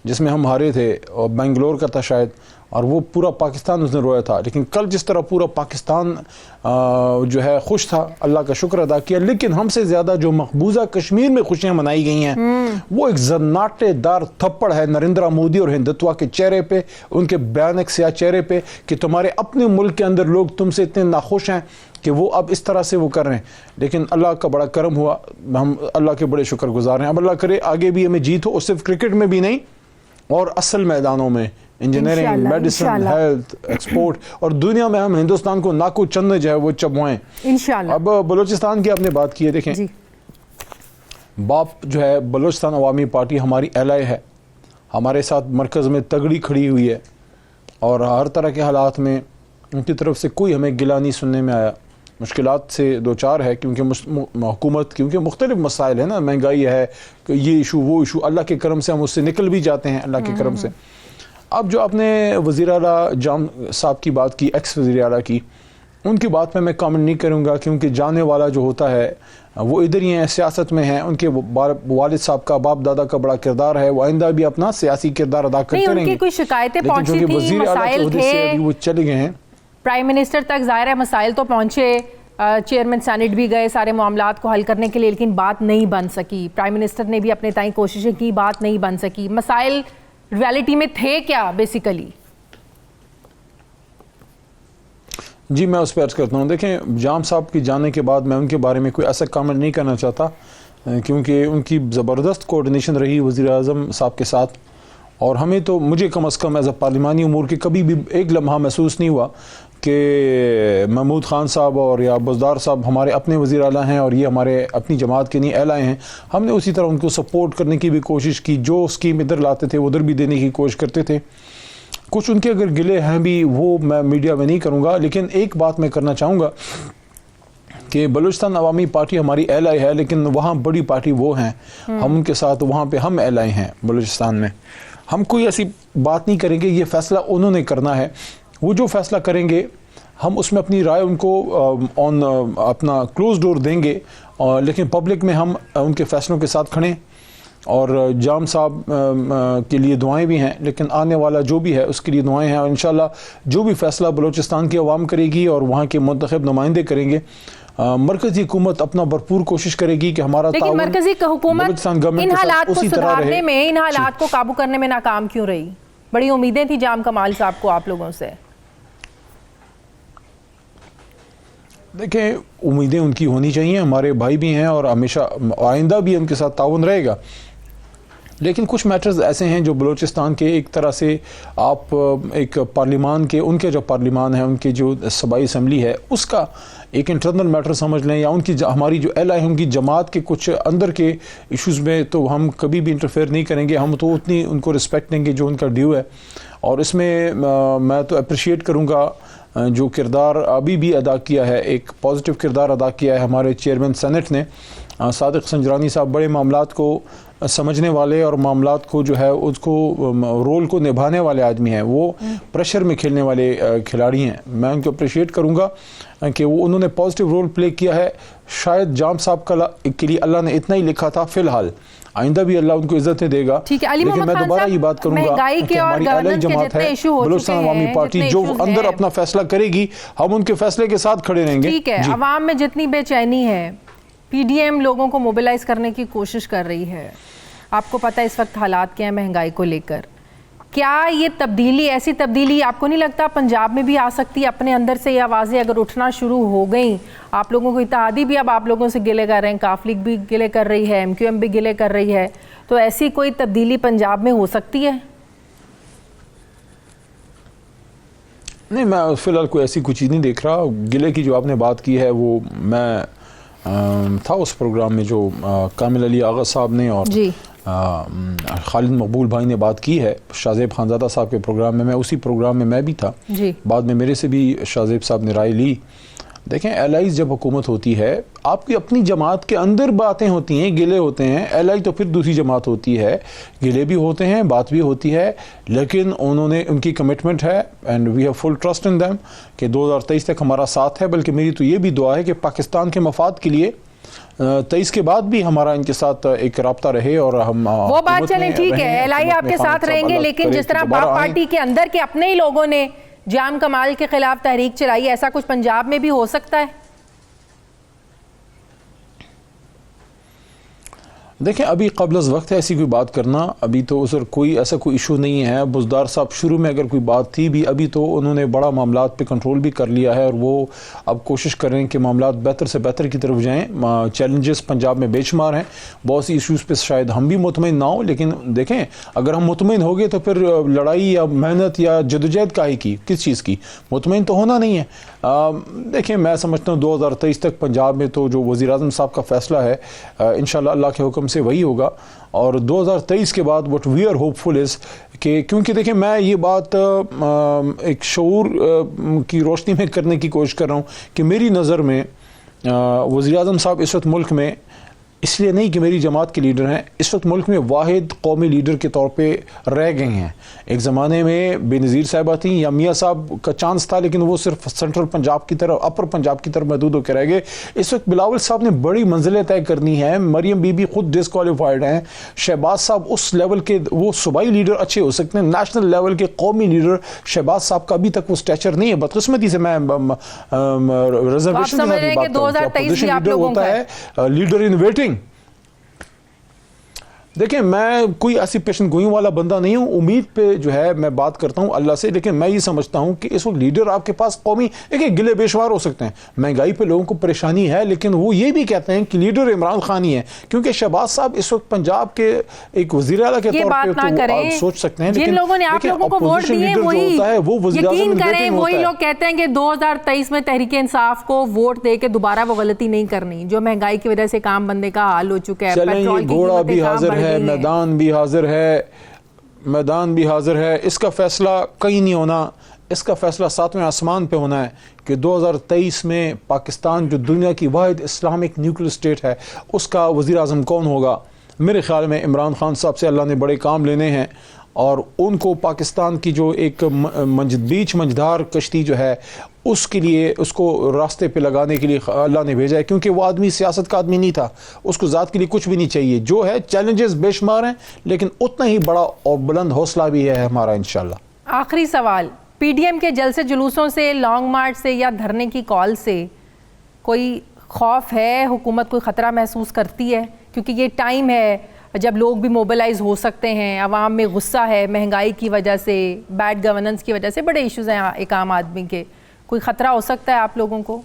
जिसमें हम हारे थे, और बेंगलोर का था शायद, और वो पूरा पाकिस्तान उसने रोया था। लेकिन कल जिस तरह पूरा पाकिस्तान जो है खुश था, अल्लाह का शुक्र अदा किया। लेकिन हमसे ज़्यादा जो मकबूजा कश्मीर में खुशियाँ मनाई गई हैं, वो एक जन्नाटेदार थप्पड़ है नरेंद्र मोदी और हिंदुत्व के चेहरे पे, उनके भयानक स्याह चेहरे पे, कि तुम्हारे अपने मुल्क के अंदर लोग तुमसे इतने नाखुश हैं कि वो अब इस तरह से वो कर रहे हैं। लेकिन अल्लाह का बड़ा करम हुआ, हम अल्लाह के बड़े शुक्रगुजार हैं। अब अल्लाह करे आगे भी हमें जीत हो, और सिर्फ क्रिकेट में भी नहीं, और असल मैदानों में, इंजीनियरिंग, मेडिसिन, हेल्थ, एक्सपोर्ट, और दुनिया में हम हिंदुस्तान को नाकू चंद जो है वो चबवाएं इंशाल्लाह। अब बलूचिस्तान की आपने बात की है, देखें बाप जो है बलूचिस्तान अवामी पार्टी हमारी एलाय है, हमारे साथ मरकज़ में तगड़ी खड़ी हुई है, और हर तरह के हालात में उनकी तरफ से कोई हमें गिला नहीं सुनने में आया। मुश्किलात से दो चार है, क्योंकि हुकूमत, क्योंकि मुख्तलिफ मसाइल है ना, महंगाई है, ये इशू वो इशू, अल्लाह के करम से हम उससे निकल भी जाते हैं, अल्लाह के करम से। अब जो आपने वज़ीर आला जाम साहब की बात की, एक्स वज़ीर आला की, उनकी बात में मैं कमेंट नहीं करूँगा, क्योंकि जाने वाला जो होता है वो इधर ही है, सियासत में है। उनके वालिद साहब का, बाप दादा का बड़ा किरदार है, वो आइंदा भी अपना सियासी किरदार अदा करते रहेंगे। उनकी कोई शिकायतें पहुंची थी, मसाइल थे, वो चले गए हैं प्राइम मिनिस्टर तक, ज़ाहिर है मसाइल तो पहुंचे, चेयरमैन सेनेट भी गए सारे मामलात को हल करने के लिए, लेकिन बात नहीं बन सकी। प्राइम मिनिस्टर ने भी अपने ताईं कोशिशें की, बात नहीं बन सकी। मसाइल रियलिटी में थे क्या बेसिकली? जी मैं उस पर अर्ज़ करता हूँ। देखें, जाम साहब के जाने के बाद मैं उनके बारे में कोई ऐसा कमेंट नहीं करना चाहता, क्योंकि उनकी ज़बरदस्त कोऑर्डिनेशन रही वज़ीर आज़म साहब के साथ, और हमें तो, मुझे कम अज़ कम एज़ अ पार्लिमानी उमूर के कभी भी एक लम्हा महसूस नहीं हुआ कि महमूद ख़ान साहब और या बुज़दार साहब हमारे अपने वज़ीर आला हैं और ये हमारे अपनी जमात के नहीं एलाए हैं। हमने उसी तरह उनको सपोर्ट करने की भी कोशिश की, जो स्कीम इधर लाते थे उधर भी देने की कोशिश करते थे। कुछ उनके अगर गिले हैं भी, वो मैं मीडिया में नहीं करूँगा, लेकिन एक बात मैं करना चाहूँगा कि बलूचिस्तान अवामी पार्टी हमारी एलाए है, लेकिन वहाँ बड़ी पार्टी वो हैं, हम उनके साथ वहाँ पे हम एलाए हैं बलूचिस्तान में। हम कोई ऐसी बात नहीं करेंगे, ये फ़ैसला उन्होंने करना है, वो जो फ़ैसला करेंगे हम उसमें अपनी राय उनको ऑन अपना क्लोज डोर देंगे, लेकिन पब्लिक में हम उनके फ़ैसलों के साथ खड़े। और जाम साहब के लिए दुआएं भी हैं, लेकिन आने वाला जो भी है उसके लिए दुआएं हैं, और इंशाल्लाह जो भी फ़ैसला बलूचिस्तान की आवाम करेगी और वहाँ के मुंतखब नुमाइंदे करेंगे, मरकज़ी हुकूमत अपना भरपूर कोशिश करेगी कि हमारा लेकिन मरकज़ी हुकूमत इन हालात को सुधारने में, इन हालात को काबू करने में नाकाम क्यों रही? बड़ी उम्मीदें थी जाम कमाल साहब को आप लोगों से। देखें, उम्मीदें उनकी होनी चाहिए, हमारे भाई भी हैं और हमेशा आइंदा भी उनके साथ ताउन रहेगा। लेकिन कुछ मैटर्स ऐसे हैं जो बलूचिस्तान के एक तरह से आप एक पार्लिमान के, उनके जो पार्लिमान है, उनके जो सूबाई असम्बली है, उसका एक इंटरनल मैटर समझ लें, या उनकी हमारी जो एल आई उनकी जमात के कुछ अंदर के इश्यूज़ में तो हम कभी भी इंटरफेयर नहीं करेंगे, हम तो उतनी उनको रिस्पेक्ट देंगे जो उनका ड्यू है। और इसमें मैं तो अप्रिशिएट करूँगा जो किरदार अभी भी अदा किया है, एक पॉजिटिव किरदार अदा किया है हमारे चेयरमैन सेनेट ने, सादिक संजरानी साहब बड़े मामलात को समझने वाले और मामलात को जो है उसको रोल को निभाने वाले आदमी हैं, वो प्रेशर में खेलने वाले खिलाड़ी हैं। मैं उनको अप्रिशिएट करूँगा कि वो उन्होंने पॉजिटिव रोल प्ले किया है। शायद जाम साहब के लिए अल्लाह ने इतना ही लिखा था, फ़िलहाल आइंदा भी अल्लाह उनको इज्जतें देगा। लेकिन मैं दोबारा ये बात करूँगा कि हमारी एलाइ जमात है बलूचिस्तान अवामी पार्टी, जो अंदर अपना फैसला करेगी हम उनके फैसले के साथ खड़े रहेंगे। ठीक है, अवाम में जितनी बेचैनी है, पीडीएम लोगों को मोबिलाइज करने की कोशिश कर रही है। आपको पता है इस वक्त हालात क्या है महंगाई को लेकर, क्या ये तब्दीली, ऐसी तब्दीली आपको नहीं लगता पंजाब में भी आ सकती है? अपने अंदर से ये आवाज़ें अगर उठना शुरू हो गई, आप लोगों को इत्तेहादी भी अब आप लोगों से गिले कर रहे हैं, काफ लीग भी गिले कर रही है, MQM भी गिले कर रही है, तो ऐसी कोई तब्दीली पंजाब में हो सकती है? नहीं, मैं फ़िलहाल कोई ऐसी कुछ चीज़ नहीं देख रहा। गिले की जो आपने बात की है वो मैं था उस प्रोग्राम में जो कामिल अली आगा साहब ने और जी खालिद मकबूल भाई ने बात की है शाहजेब खानज़ादा साहब के प्रोग्राम में। मैं उसी प्रोग्राम में मैं भी था जी। बाद में मेरे से भी शाहजेब साहब ने राय ली। देखें, एलाइज जब हुकूमत होती है, आपकी अपनी जमात के अंदर बातें होती हैं, गिले होते हैं। एलाई तो फिर दूसरी जमात होती है, गिले भी होते हैं, बात भी होती है, लेकिन उन्होंने उनकी कमिटमेंट है and we have full trust in them कि 2023 तक हमारा साथ है। बल्कि मेरी तो ये भी दुआ है कि पाकिस्तान के मफाद के लिए 23 के बाद भी हमारा इनके साथ एक राब्ता रहे और हम वो बात चलें, ठीक है, एलआई आपके साथ रहेंगे, लेकिन जिस तरह बाप पार्टी के अंदर के अपने ही लोगों ने जाम कमाल के खिलाफ तहरीक चलाई, ऐसा कुछ पंजाब में भी हो सकता है? देखें, अभी कबल वक्त है ऐसी कोई बात करना। अभी तो उस कोई ऐसा कोई इशू नहीं है। बुज़दार साहब शुरू में अगर कोई बात थी भी, अभी तो उन्होंने बड़ा मामलात पे कंट्रोल भी कर लिया है और वो अब कोशिश कर रहे हैं कि मामलात बेहतर से बेहतर की तरफ जाएं। चैलेंजेस पंजाब में बेशुमार हैं, बहुत सी इशूज़ पे शायद हम भी मुतमईन ना हो, लेकिन देखें अगर हम मुतमईन हो गए तो फिर लड़ाई या मेहनत या जदोजहद काहे की, किस चीज़ की? मुतमईन तो होना नहीं है। देखें, मैं समझता हूँ 2023 तक पंजाब में तो जो वज़ीर-ए-आज़म साहब का फ़ैसला है इंशाअल्लाह अल्लाह के हुक्म से वही होगा। और 2023 के बाद what we are hopeful is कि, क्योंकि देखें मैं ये बात एक शऊर की रोशनी में करने की कोशिश कर रहा हूँ कि मेरी नज़र में वज़ीर-ए-आज़म साहब इस वक्त मुल्क में, इसलिए नहीं कि मेरी जमात के लीडर हैं, इस वक्त मुल्क में वाहिद कौमी लीडर के तौर पे रह गए हैं। एक ज़माने में बेनज़ीर साहिबा थी या मियाँ साहब का चांस था, लेकिन वो सिर्फ सेंट्रल पंजाब की तरफ, अपर पंजाब की तरफ महदूद होकर रह गए। इस वक्त बिलावल साहब ने बड़ी मंजिलें तय करनी है। मरियम बीबी खुद डिसक्वालीफाइड हैं। शहबाज साहब उस लेवल के, वो सूबाई लीडर अच्छे हो सकते हैं, नेशनल लेवल के कौमी लीडर शहबाज साहब का अभी तक वो स्टैचर नहीं है। बदकिस्मती से मैं रिजर्वेशन के साथ बात करूं, होता है लीडर इन वेटिंग। देखिए, मैं कोई ऐसी पेशन गोई वाला बंदा नहीं हूँ, उम्मीद पे जो है मैं बात करता हूँ अल्लाह से, लेकिन मैं ये समझता हूँ कि इस वक्त लीडर आपके पास कौमी एक गिले बेशुमार हो सकते हैं। महंगाई पे लोगों को परेशानी है, लेकिन वो ये भी कहते हैं कि लीडर इमरान खान ही है, क्योंकि शहबाज साहब इस वक्त पंजाब के एक वज़ीर आला के तौर पे तो आप सोच सकते हैं, जिन लोगों ने आप लोगों को वोट दिए वही यकीन करें, वही लोग कहते हैं कि 2023 में तहरीक इंसाफ को वोट दे के दोबारा वो गलती नहीं करनी जो महंगाई की वजह से काम बंदे का हाल हो चुका है। पेट्रोल की घोड़ा भी हाजिर है, मैदान भी हाजिर है, मैदान भी हाजिर है। इसका फैसला कहीं नहीं होना, इसका फैसला 7वें आसमान पे होना है कि 2023 में पाकिस्तान जो दुनिया की वाहिद इस्लामिक न्यूक्लियर स्टेट है, उसका वज़ीर आज़म कौन होगा। मेरे ख्याल में इमरान खान साहब से अल्लाह ने बड़े काम लेने हैं और उनको पाकिस्तान की जो एक बीच मंझधार कश्ती जो है उसके लिए, उसको रास्ते पे लगाने के लिए अल्लाह ने भेजा है, क्योंकि वो आदमी सियासत का आदमी नहीं था, उसको ज़ात के लिए कुछ भी नहीं चाहिए। जो है चैलेंजेस बेशुमार हैं, लेकिन उतना ही बड़ा और बुलंद हौसला भी है हमारा इंशाल्लाह। आखिरी सवाल, पीडीएम के जलसे जुलूसों से, लॉन्ग मार्च से या धरने की कॉल से कोई खौफ है? हुकूमत कोई ख़तरा महसूस करती है? क्योंकि ये टाइम है जब लोग भी मोबिलाइज हो सकते हैं, अवाम में गुस्सा है महंगाई की वजह से, बैड गवर्नेंस की वजह से, बड़े इश्यूज हैं एक आम आदमी के। कोई ख़तरा हो सकता है आप लोगों को?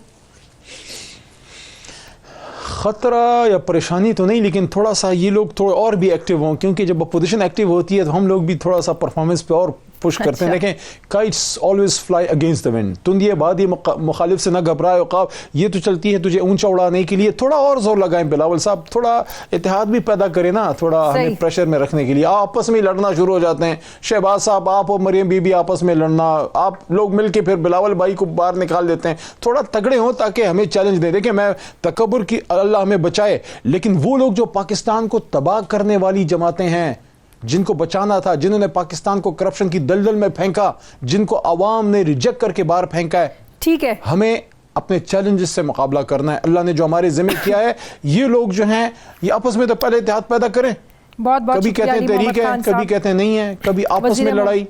ख़तरा या परेशानी तो नहीं, लेकिन थोड़ा सा ये लोग थोड़ा और भी एक्टिव हों, क्योंकि जब अपोजिशन एक्टिव होती है तो हम लोग भी थोड़ा सा परफॉर्मेंस पे और पुश करते हैं। देखें, kites always fly against the wind. तुंदिए बादी मुखालिफ से ना घबराए, औकाब ये तो चलती है तुझे ऊंचा उड़ाने के लिए, थोड़ा और जोर लगाएं बिलावल साहब, थोड़ा इत्तेहाद भी पैदा करें ना, थोड़ा हमें प्रेशर में रखने के लिए। आपस में लड़ना शुरू हो जाते हैं, शहबाज साहब आप और मरियम बीबी आपस में लड़ना, आप लोग मिलके फिर बिलावल भाई को बाहर निकाल देते हैं। थोड़ा तगड़े हों ताकि हमें चैलेंज दें। देखिए, मैं तकब्बुर की अल्लाह हमें बचाए, लेकिन वो लोग जो पाकिस्तान को तबाह करने वाली जमातें हैं, जिनको बचाना था, जिन्होंने पाकिस्तान को करप्शन की दलदल में फेंका, जिनको अवाम ने रिजेक्ट करके बाहर फेंका है, ठीक है, हमें अपने चैलेंजेस से मुकाबला करना है। अल्लाह ने जो हमारे जिम्मे किया है, ये लोग जो हैं ये आपस में तो पहले इत्तेहाद पैदा करें। बहुत बहुत कभी कहते हैं तहरीक है, कभी कहते हैं नहीं है, कभी आपस में लड़ाई।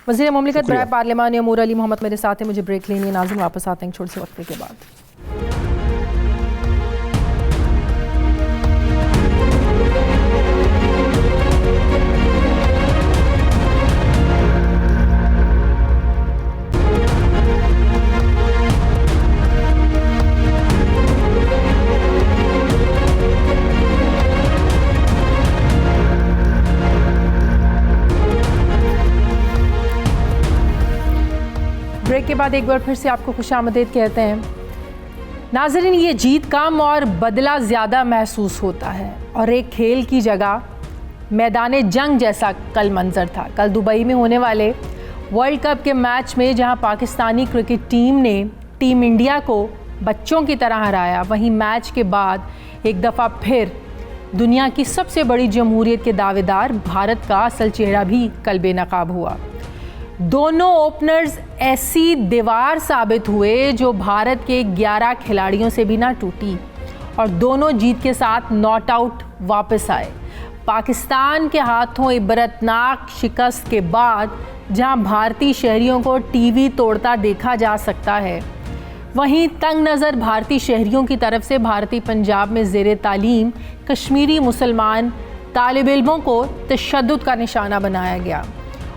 वज़ीर मुमलिकत बराए पार्लियामान अमूर अली मोहम्मद मेरे साथ हैं। मुझे ब्रेक लेनी है, नाज़रीन वापस आते हैं छोटे से वक्फे के बाद। ब्रेक के बाद एक बार फिर से आपको खुशामदीद कहते हैं। नाज़रीन, ये जीत कम और बदला ज़्यादा महसूस होता है और एक खेल की जगह मैदान जंग जैसा कल मंजर था। कल दुबई में होने वाले वर्ल्ड कप के मैच में जहां पाकिस्तानी क्रिकेट टीम ने टीम इंडिया को बच्चों की तरह हराया, वहीं मैच के बाद एक दफ़ा फिर दुनिया की सबसे बड़ी जमहूरियत के दावेदार भारत का असल चेहरा भी कल बेनकाब हुआ। दोनों ओपनर्स ऐसी दीवार साबित हुए जो भारत के 11 खिलाड़ियों से भी ना टूटी और दोनों जीत के साथ नॉट आउट वापस आए। पाकिस्तान के हाथों इबरतनाक शिकस्त के बाद जहां भारतीय शहरियों को टीवी तोड़ता देखा जा सकता है, वहीं तंग नज़र भारतीय शहरियों की तरफ से भारतीय पंजाब में ज़ेरे तालीम कश्मीरी मुसलमान तालिब इल्मों को तशद्दुद का निशाना बनाया गया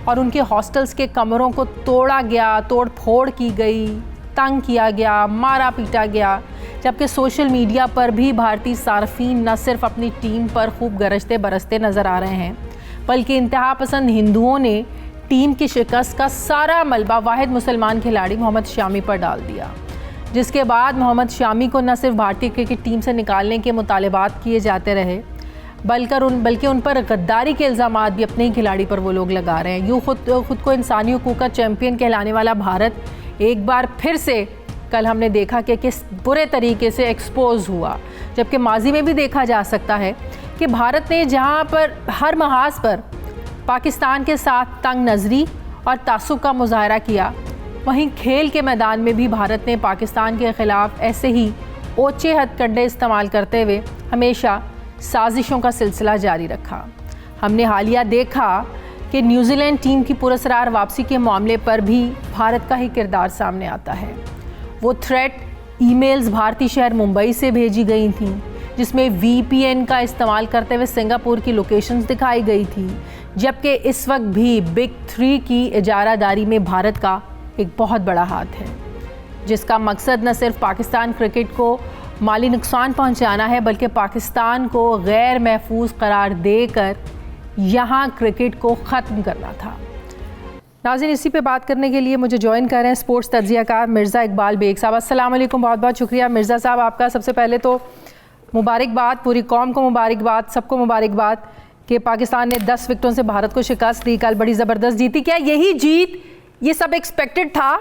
और उनके हॉस्टल्स के कमरों को तोड़ा गया, तोड़ फोड़ की गई, तंग किया गया, मारा पीटा गया। जबकि सोशल मीडिया पर भी भारतीय सार्फिन न सिर्फ अपनी टीम पर खूब गरजते बरसते नज़र आ रहे हैं, बल्कि इंतहा पसंद हिंदुओं ने टीम की शिकस्त का सारा मलबा वाहिद मुसलमान खिलाड़ी मोहम्मद शामी पर डाल दिया, जिसके बाद मोहम्मद शामी को न सिर्फ भारतीय क्रिकेट टीम से निकालने के मुतालबात किए जाते रहे, बल्कि उन पर गद्दारी के इल्ज़ामात भी अपने ही खिलाड़ी पर वो लोग लगा रहे हैं। यूँ खुद को इंसानी हुकूक का चैम्पियन कहलाने वाला भारत एक बार फिर से कल हमने देखा कि किस बुरे तरीके से एक्सपोज हुआ। जबकि माजी में भी देखा जा सकता है कि भारत ने जहाँ पर हर महाज पर पाकिस्तान के साथ तंग नज़री और तासुब का मुजाहरा किया, वहीं खेल के मैदान में भी भारत ने पाकिस्तान के ख़िलाफ़ ऐसे ही ओछे हथकंडे इस्तेमाल करते हुए हमेशा साजिशों का सिलसिला जारी रखा। हमने हालिया देखा कि न्यूजीलैंड टीम की पुरस्कार वापसी के मामले पर भी भारत का ही किरदार सामने आता है। वो थ्रेट ईमेल्स भारतीय शहर मुंबई से भेजी गई थीं, जिसमें VPN का इस्तेमाल करते हुए सिंगापुर की लोकेशंस दिखाई गई थी, जबकि इस वक्त भी बिग 3 की इजारादारी में भारत का एक बहुत बड़ा हाथ है, जिसका मकसद न सिर्फ पाकिस्तान क्रिकेट को माली नुकसान पहुंचाना है, बल्कि पाकिस्तान को गैर महफूज करार देकर यहाँ क्रिकेट को ख़त्म करना था। नाज़रीन, इसी पे बात करने के लिए मुझे ज्वाइन कर रहे हैं स्पोर्ट्स तज्ज़ियाकार मिर्ज़ा इकबाल बेग साहब। अस्सलाम वालेकुम, बहुत बहुत शुक्रिया मिर्ज़ा साहब आपका। सबसे पहले तो मुबारकबाद, पूरी कौम को मुबारकबाद, सबको मुबारकबाद कि पाकिस्तान ने 10 विकेटों से भारत को शिकस्त दी, कल बड़ी ज़बरदस्त जीती। क्या यही जीत ये सब एक्सपेक्टेड था?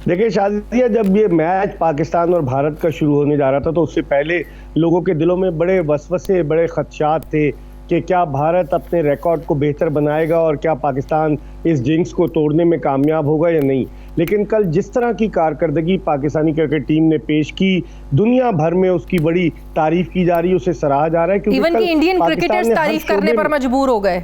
देखिए शादिया, जब ये मैच पाकिस्तान और भारत का शुरू होने जा रहा था तो उससे पहले लोगों के दिलों में बड़े वसवसे, बड़े खदशात थे कि क्या भारत अपने रिकॉर्ड को बेहतर बनाएगा और क्या पाकिस्तान इस जिंक्स को तोड़ने में कामयाब होगा या नहीं। लेकिन कल जिस तरह की कारकर्दगी पाकिस्तानी क्रिकेट टीम ने पेश की, दुनिया भर में उसकी बड़ी तारीफ की जा रही है, उसे सराहा जा रहा है। क्योंकि इवन कि इंडियन क्रिकेटर्स तारीफ करने पर मजबूर हो गए।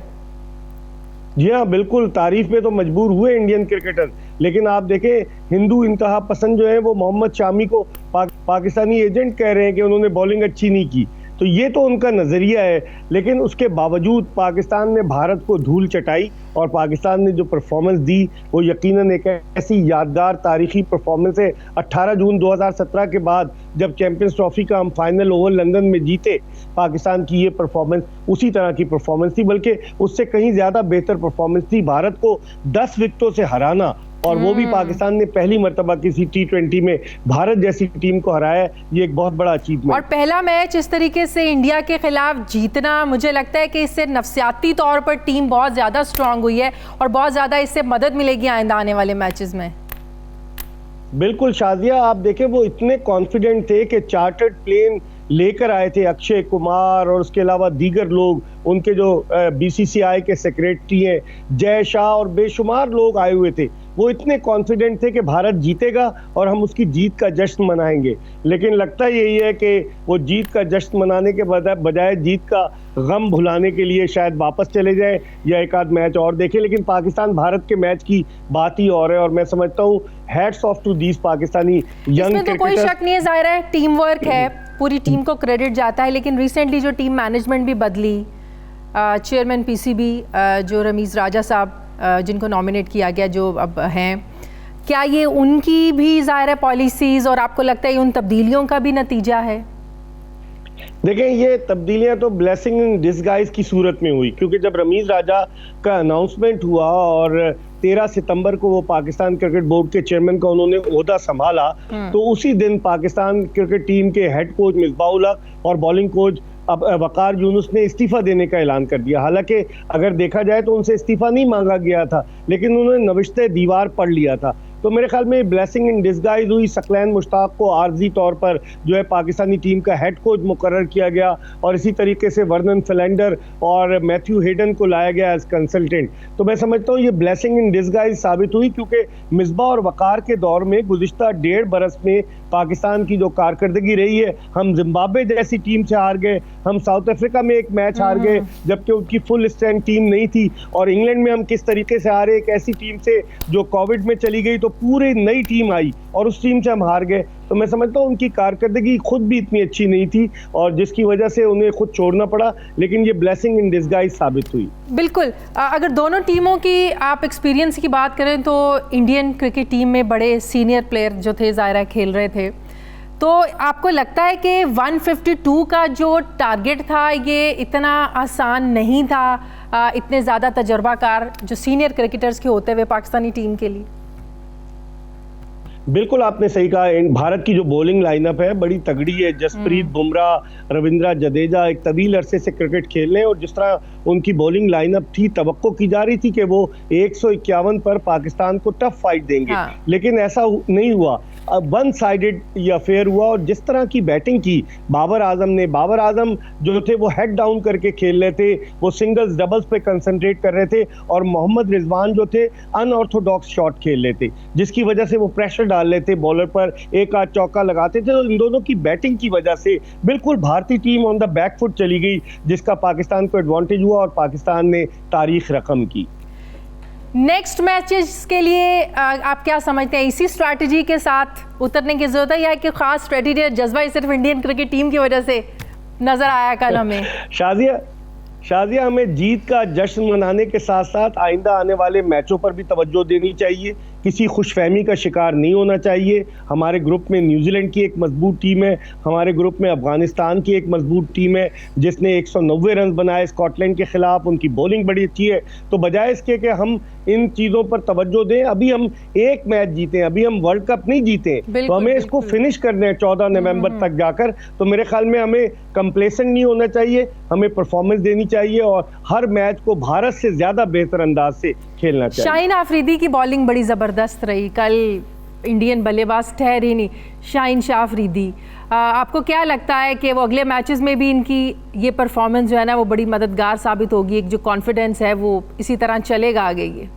जी हाँ, बिल्कुल तारीफ में तो मजबूर हुए इंडियन क्रिकेटर। लेकिन आप देखें, हिंदू इंतहा पसंद जो है वो मोहम्मद शामी को पाकिस्तानी एजेंट कह रहे हैं कि उन्होंने बॉलिंग अच्छी नहीं की, तो ये तो उनका नज़रिया है। लेकिन उसके बावजूद पाकिस्तान ने भारत को धूल चटाई और पाकिस्तान ने जो परफॉर्मेंस दी वो यकीनन एक ऐसी यादगार तारीखी परफॉर्मेंस है। 18 जून 2017 के बाद जब चैंपियंस ट्रॉफी का हम फाइनल ओवर लंदन में जीते, पाकिस्तान की ये परफॉर्मेंस उसी तरह की परफॉर्मेंस थी, बल्कि उससे कहीं ज़्यादा बेहतर परफॉर्मेंस थी। भारत को 10 विकेटों से हराना, और वो भी पाकिस्तान ने पहली मर्तबा किसी T20 में भारत जैसी टीम को हराया, ये एक बहुत बड़ा अचीवमेंट। और पहला मैच इस तरीके से इंडिया के खिलाफ जीतना, मुझे लगता है कि इससे नफसियाती तौर पर टीम बहुत ज़्यादा स्ट्रांग हुई है और बहुत ज़्यादा इससे मदद मिलेगी आइंदा आने वाले मैचेस में। बिल्कुल शादिया, आप देखें वो इतने कॉन्फिडेंट थे कि चार्टर्ड प्लेन लेकर आए थे अक्षय कुमार और उसके अलावा दीगर लोग, उनके जो BCCI के सेक्रेटरी हैं जय शाह और बेशुमार लोग आए हुए थे। वो इतने कॉन्फिडेंट थे कि भारत जीतेगा और हम उसकी जीत का जश्न मनाएंगे। लेकिन लगता यही है कि वो जीत का जश्न मनाने के बजाय जीत का गम भुलाने के लिए शायद वापस चले जाएं या एक आध मैच और देखें। लेकिन पाकिस्तान भारत के मैच की बात ही और है, और मैं समझता हूँ hats off to these Pakistani young cricketers. कोई शक नहीं है, जाहिर है टीम वर्क है, पूरी टीम को क्रेडिट जाता है। लेकिन रिसेंटली जो टीम मैनेजमेंट भी बदली, चेयरमैन PCB जो रमीज़ राजा साहब जिनको नॉमिनेट किया गया जो अब हैं, क्या ये उनकी भी ज़ाहिर है पॉलिसीज़ और आपको लगता है उन तब्दीलियों का भी नतीजा है? देखें, ये तब्दीलियां तो ब्लेसिंग इन डिसगाइज की सूरत में हुई, क्योंकि जब रमीज़ राजा का अनाउंसमेंट हुआ और 13 सितंबर को वो पाकिस्तान क्रिकेट बोर्ड के चेयरमैन का उन्होंने ओहदा संभाला, तो उसी दिन पाकिस्तान क्रिकेट टीम के हेड कोच मिसबाह-उल हक और बॉलिंग कोच अब वकार यूनुस ने इस्तीफा देने का ऐलान कर दिया। हालांकि अगर देखा जाए तो उनसे इस्तीफा नहीं मांगा गया था, लेकिन उन्होंने नविश्ते दीवार पढ़ लिया था। तो मेरे ख्याल में ब्लेसिंग इन डिस्गाइज हुई। सकलैन मुश्ताक को आर्जी तौर पर जो है पाकिस्तानी टीम का हेड कोच मुकर्रर किया गया और इसी तरीके से वर्नन फिलेंडर और मैथ्यू हेडन को लाया गया एज कंसल्टेंट। तो मैं समझता हूँ ये ब्लेसिंग इन डिस्गाइज साबित हुई, क्योंकि मिसबाह और वकार के दौर में गुज़िश्ता 1.5 बरस में पाकिस्तान की जो कारकर्दगी रही है, हम जिम्बाब्वे जैसी टीम से हार गए, हम साउथ अफ्रीका में एक मैच हार गए जबकि उनकी फुल स्ट्रेंथ टीम नहीं थी, और इंग्लैंड में हम किस तरीके से हारे एक ऐसी टीम से जो कोविड में चली गई, तो पूरी नई टीम आई और उस टीम से हम हार गए। तो मैं समझता हूँ उनकी कारकर्दगी खुद भी इतनी अच्छी नहीं थी और जिसकी वजह से उन्हें खुद छोड़ना पड़ा, लेकिन ये ब्लेसिंग इन डिस्गाइज साबित हुई। बिल्कुल। अगर दोनों टीमों की आप एक्सपीरियंस की बात करें तो इंडियन क्रिकेट टीम में बड़े सीनियर प्लेयर जो थे ज़ाहिर खेल रहे थे, तो आपको लगता है कि 152 का जो टारगेट था ये इतना आसान नहीं था इतने ज़्यादा तजर्बाकार जो सीनियर क्रिकेटर्स के होते हुए पाकिस्तानी टीम के लिए? बिल्कुल आपने सही कहा। भारत की जो बॉलिंग लाइनअप है बड़ी तगड़ी है। जसप्रीत बुमराह, रविंद्र जडेजा एक तवील अरसे से क्रिकेट खेल रहे हैं और जिस तरह उनकी बॉलिंग लाइनअप थी, तवक्को की जा रही थी कि वो 151 पर पाकिस्तान को टफ फाइट देंगे, लेकिन ऐसा नहीं हुआ। वन साइडेड ये अफेयर हुआ और जिस तरह की बैटिंग की बाबर आजम जो थे वो हेड डाउन करके खेल रहे थे, वो सिंगल्स डबल्स पे कंसंट्रेट कर रहे थे, और मोहम्मद रिजवान जो थे अनऑर्थोडॉक्स शॉट खेल रहे थे, जिसकी वजह से वो प्रेशर डाल रहे थे बॉलर पर, एक आध चौका लगाते थे। तो इन दोनों की बैटिंग की वजह से बिल्कुल भारतीय team on the back foot चली गई, जिसका पाकिस्तान को एडवांटेज हुआ और पाकिस्तान ने तारीख रकम की। नेक्स्ट मैचेस के लिए आप क्या समझते हैं, इसी स्ट्रैटेजी के साथ उतरने की जरूरत है या कि खास स्ट्रैटेजी जज्बा सिर्फ इंडियन क्रिकेट टीम की वजह से नजर आया कल हमें? शाजिया हमें जीत का जश्न मनाने के साथ साथ आइंदा आने वाले मैचों पर भी तवज्जो देनी चाहिए। किसी खुशफहमी का शिकार नहीं होना चाहिए। हमारे ग्रुप में न्यूजीलैंड की एक मजबूत टीम है, हमारे ग्रुप में अफगानिस्तान की एक मजबूत टीम है जिसने 190 रन बनाए स्कॉटलैंड के खिलाफ, उनकी बॉलिंग बड़ी अच्छी है। तो बजाय इसके कि हम इन चीज़ों पर तवज्जो दें, अभी हम एक मैच जीते, अभी हम वर्ल्ड कप नहीं जीते, तो हमें इसको फिनिश करना है 14 नवंबर तक जाकर। तो मेरे ख्याल में हमें कंप्लेसेंट नहीं होना चाहिए, हमें परफॉर्मेंस देनी चाहिए और हर मैच को भारत से ज़्यादा बेहतर अंदाज से खेलना चाहिए। शाहीन आफरीदी की बॉलिंग बड़ी ज़बरदस्त रही कल, इंडियन बल्लेबाज ठहरी नहीं शाहीन शाह आफरीदी। आपको क्या लगता है कि वो अगले मैचेस में भी इनकी ये परफॉर्मेंस जो है ना वो बड़ी मददगार साबित होगी, एक जो कॉन्फिडेंस है वो इसी तरह चलेगा आगे? ये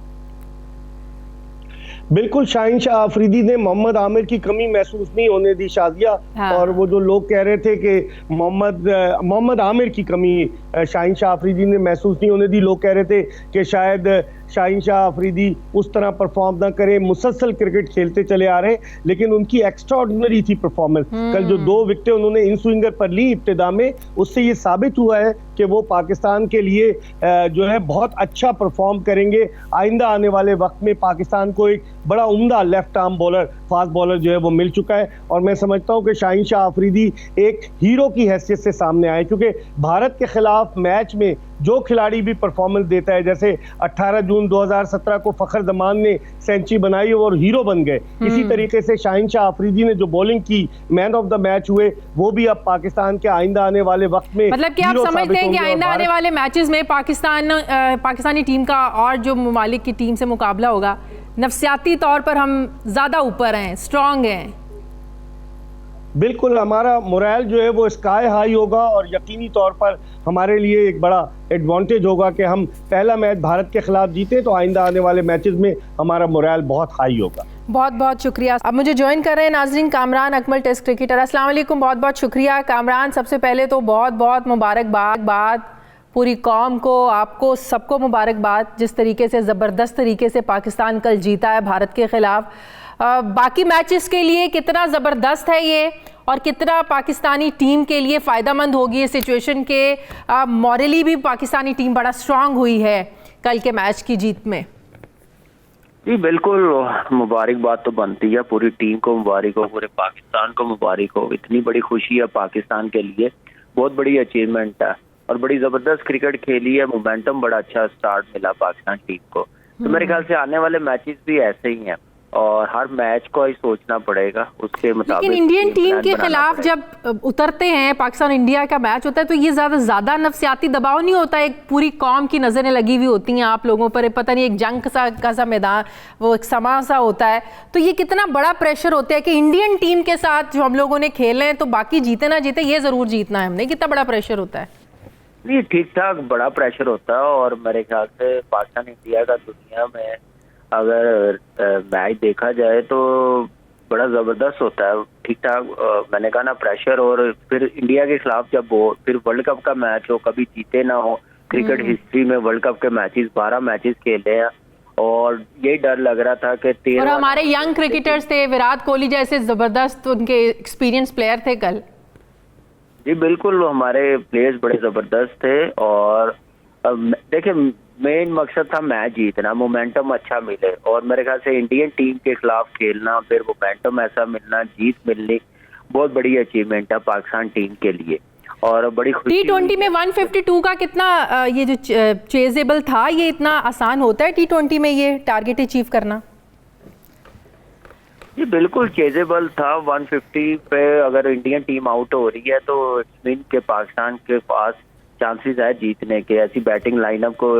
बिल्कुल शाहीन शाह आफरीदी ने मोहम्मद आमिर की कमी महसूस नहीं होने दी शाजिया। और वो जो लोग कह रहे थे कि मोहम्मद आमिर की कमी शाहीन शाह आफरीदी ने महसूस नहीं होने दी, लोग कह रहे थे कि शायद शाहीन शाह आफरीदी उस तरह परफॉर्म ना करें, मुसलसल क्रिकेट खेलते चले आ रहे हैं, लेकिन उनकी एक्स्ट्राऑर्डिनरी थी परफॉर्मेंस। कल जो 2 विकेटें उन्होंने इन स्विंगर पर ली इब्तिदा में, उससे ये साबित हुआ है कि वो पाकिस्तान के लिए जो है बहुत अच्छा परफॉर्म करेंगे। आइंदा आने वाले वक्त में पाकिस्तान को एक बड़ा उम्दा left arm bowler, fast bowler जो है वो मिल चुका है और मैं समझता हूँ कि शाहीन शाह आफरीदी एक हीरो की हैसियत से सामने आए, क्योंकि भारत के खिलाफ मैच में जो खिलाड़ी भी परफॉर्मेंस देता है, जैसे 18 जून 2017 को फखर जमान ने सेंचुरी बनाई और हीरो बन गए, इसी तरीके से शाहीन शाह आफरीदी ने जो बॉलिंग की, मैन ऑफ द मैच हुए, वो भी अब पाकिस्तान के आइंदा आने वाले वक्त में मतलब कि आप समझते हैं कि आइंदा आने वाले मैचेस में पाकिस्तानी टीम का और जो ममालिक की टीम से मुकाबला होगा, नफसियाती तौर पर हम ज़्यादा ऊपर हैं, स्ट्रॉन्ग हैं? बिल्कुल, हमारा मोरल जो है वो स्काई हाई होगा और यकीनी तौर पर हमारे लिए एक बड़ा एडवांटेज होगा कि हम पहला मैच भारत के खिलाफ जीते तो आइंदा आने वाले मैचेस में हमारा मोरल बहुत हाई होगा। बहुत बहुत शुक्रिया। अब मुझे ज्वाइन कर रहे हैं नाजरीन कामरान अकमल, टेस्ट क्रिकेटर। अस्सलाम वालेकुम, बहुत बहुत शुक्रिया कामरान। सबसे पहले तो बहुत बहुत मुबारकबाद पूरी कौम को, आपको सबको मुबारकबाद जिस तरीके से ज़बरदस्त तरीके से पाकिस्तान कल जीता है भारत के ख़िलाफ़। बाकी मैचेस के लिए कितना ज़बरदस्त है ये और कितना पाकिस्तानी टीम के लिए फ़ायदेमंद होगी ये सिचुएशन के, मॉरली भी पाकिस्तानी टीम बड़ा स्ट्रांग हुई है कल के मैच की जीत में? जी बिल्कुल, मुबारकबाद तो बनती है, पूरी टीम को मुबारक हो, पूरे पाकिस्तान को मुबारक हो। इतनी बड़ी खुशी है पाकिस्तान के लिए, बहुत बड़ी अचीवमेंट है और बड़ी ज़बरदस्त क्रिकेट खेली है। मोमेंटम बड़ा अच्छा स्टार्ट मिला पाकिस्तान टीम को। तो मेरे ख्याल से आने वाले मैचेस भी ऐसे ही हैं और हर मैच को ही सोचना पड़ेगा उसके मुताबिक। लेकिन इंडियन टीम प्लान के बनाना खिलाफ पड़ेगा। जब उतरते हैं, पाकिस्तान इंडिया का मैच होता है, तो ये ज्यादा नफसियाती दबाव नहीं होता? एक पूरी कौम की नजरें लगी हुई होती हैं आप लोगों पर, पता नहीं एक जंग का मैदान, वो एक समा सा होता है, तो ये कितना बड़ा प्रेशर होता है कि इंडियन टीम के साथ जो हम लोगों ने खेले हैं तो बाकी जीते ना जीते ये जरूर जीतना है हमने, कितना बड़ा प्रेशर होता है? नहीं, ठीक ठाक बड़ा प्रेशर होता है और मेरे ख्याल से पाकिस्तान इंडिया का दुनिया में अगर मैच देखा जाए तो बड़ा जबरदस्त होता है, ठीक ठाक। मैंने कहा ना प्रेशर, और फिर इंडिया के खिलाफ जब वो फिर वर्ल्ड कप का मैच हो, कभी जीते ना हो, क्रिकेट हिस्ट्री में वर्ल्ड कप के मैचेस 12 मैचेस खेले हैं और यही डर लग रहा था कि 13। और हमारे यंग क्रिकेटर्स थे, विराट कोहली जैसे जबरदस्त उनके एक्सपीरियंस प्लेयर थे कल। जी बिल्कुल, हमारे प्लेयर्स बड़े जबरदस्त थे और देखिए मेन मकसद था मैच जीतना, मोमेंटम अच्छा मिले और मेरे ख्याल से इंडियन टीम के खिलाफ खेलना, फिर मोमेंटम ऐसा मिलना, जीत मिलनी बहुत बड़ी अचीवमेंट है पाकिस्तान टीम के लिए और बड़ी खुशी। T20 में 152 का कितना ये जो चेजेबल था, ये इतना आसान होता है T20 में ये टारगेट अचीव करना? जी बिल्कुल चेजेबल था। 150 पे अगर इंडियन टीम आउट हो रही है तो मीन के पाकिस्तान के पास चांसेस है जीतने के। ऐसी बैटिंग लाइनअप को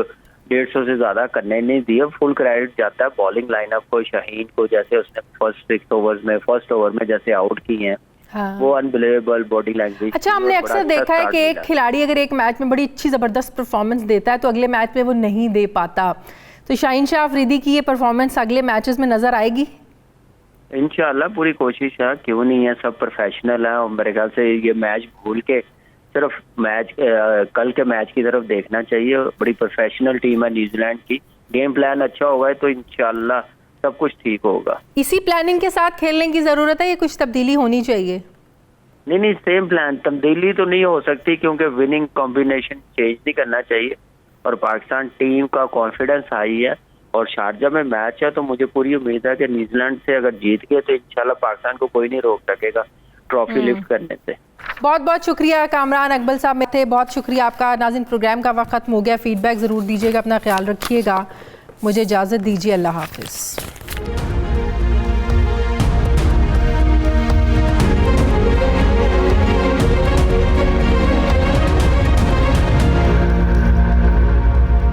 150 से ज्यादा करने नहीं दिए। फुल क्रेडिट जाता है बॉलिंग लाइनअप को, शाहीन को, जैसे उसने फर्स्ट ओवर में जैसे आउट किए हैं। हाँ। वो अनबिलीवेबल बॉडी लैंग्वेज। अच्छा, हमने अक्सर देखा है कि एक खिलाड़ी अगर एक मैच में बड़ी अच्छी जबरदस्त परफॉर्मेंस देता है तो अगले मैच में वो नहीं दे पाता, तो शाहीन शाह अफरीदी की ये परफॉर्मेंस अगले मैचेस में नजर आएगी? इंशाल्लाह पूरी कोशिश है, क्यों नहीं है, सब प्रोफेशनल है और मेरे ख्याल से ये मैच भूल के सिर्फ मैच कल के मैच की तरफ देखना चाहिए। बड़ी प्रोफेशनल टीम है न्यूजीलैंड की, गेम प्लान अच्छा होगा तो इंशाल्लाह सब कुछ ठीक होगा। इसी प्लानिंग के साथ खेलने की जरूरत है या कुछ तब्दीली होनी चाहिए? नहीं, सेम प्लान, तब्दीली तो नहीं हो सकती क्योंकि विनिंग कॉम्बिनेशन चेंज नहीं करना चाहिए और पाकिस्तान टीम का कॉन्फिडेंस हाई है और शारजा में मैच है तो मुझे पूरी उम्मीद है कि न्यूजीलैंड से अगर जीत गए तो इंशाल्लाह पाकिस्तान को कोई नहीं रोक सकेगा ट्रॉफी लिफ्ट करने से। बहुत बहुत शुक्रिया कामरान अकबल साहब में थे, बहुत शुक्रिया आपका। नाज़रीन, प्रोग्राम का वक्त खत्म हो गया, फीडबैक ज़रूर दीजिएगा, अपना ख्याल रखिएगा, मुझे इजाज़त दीजिए, अल्लाह हाफिज़।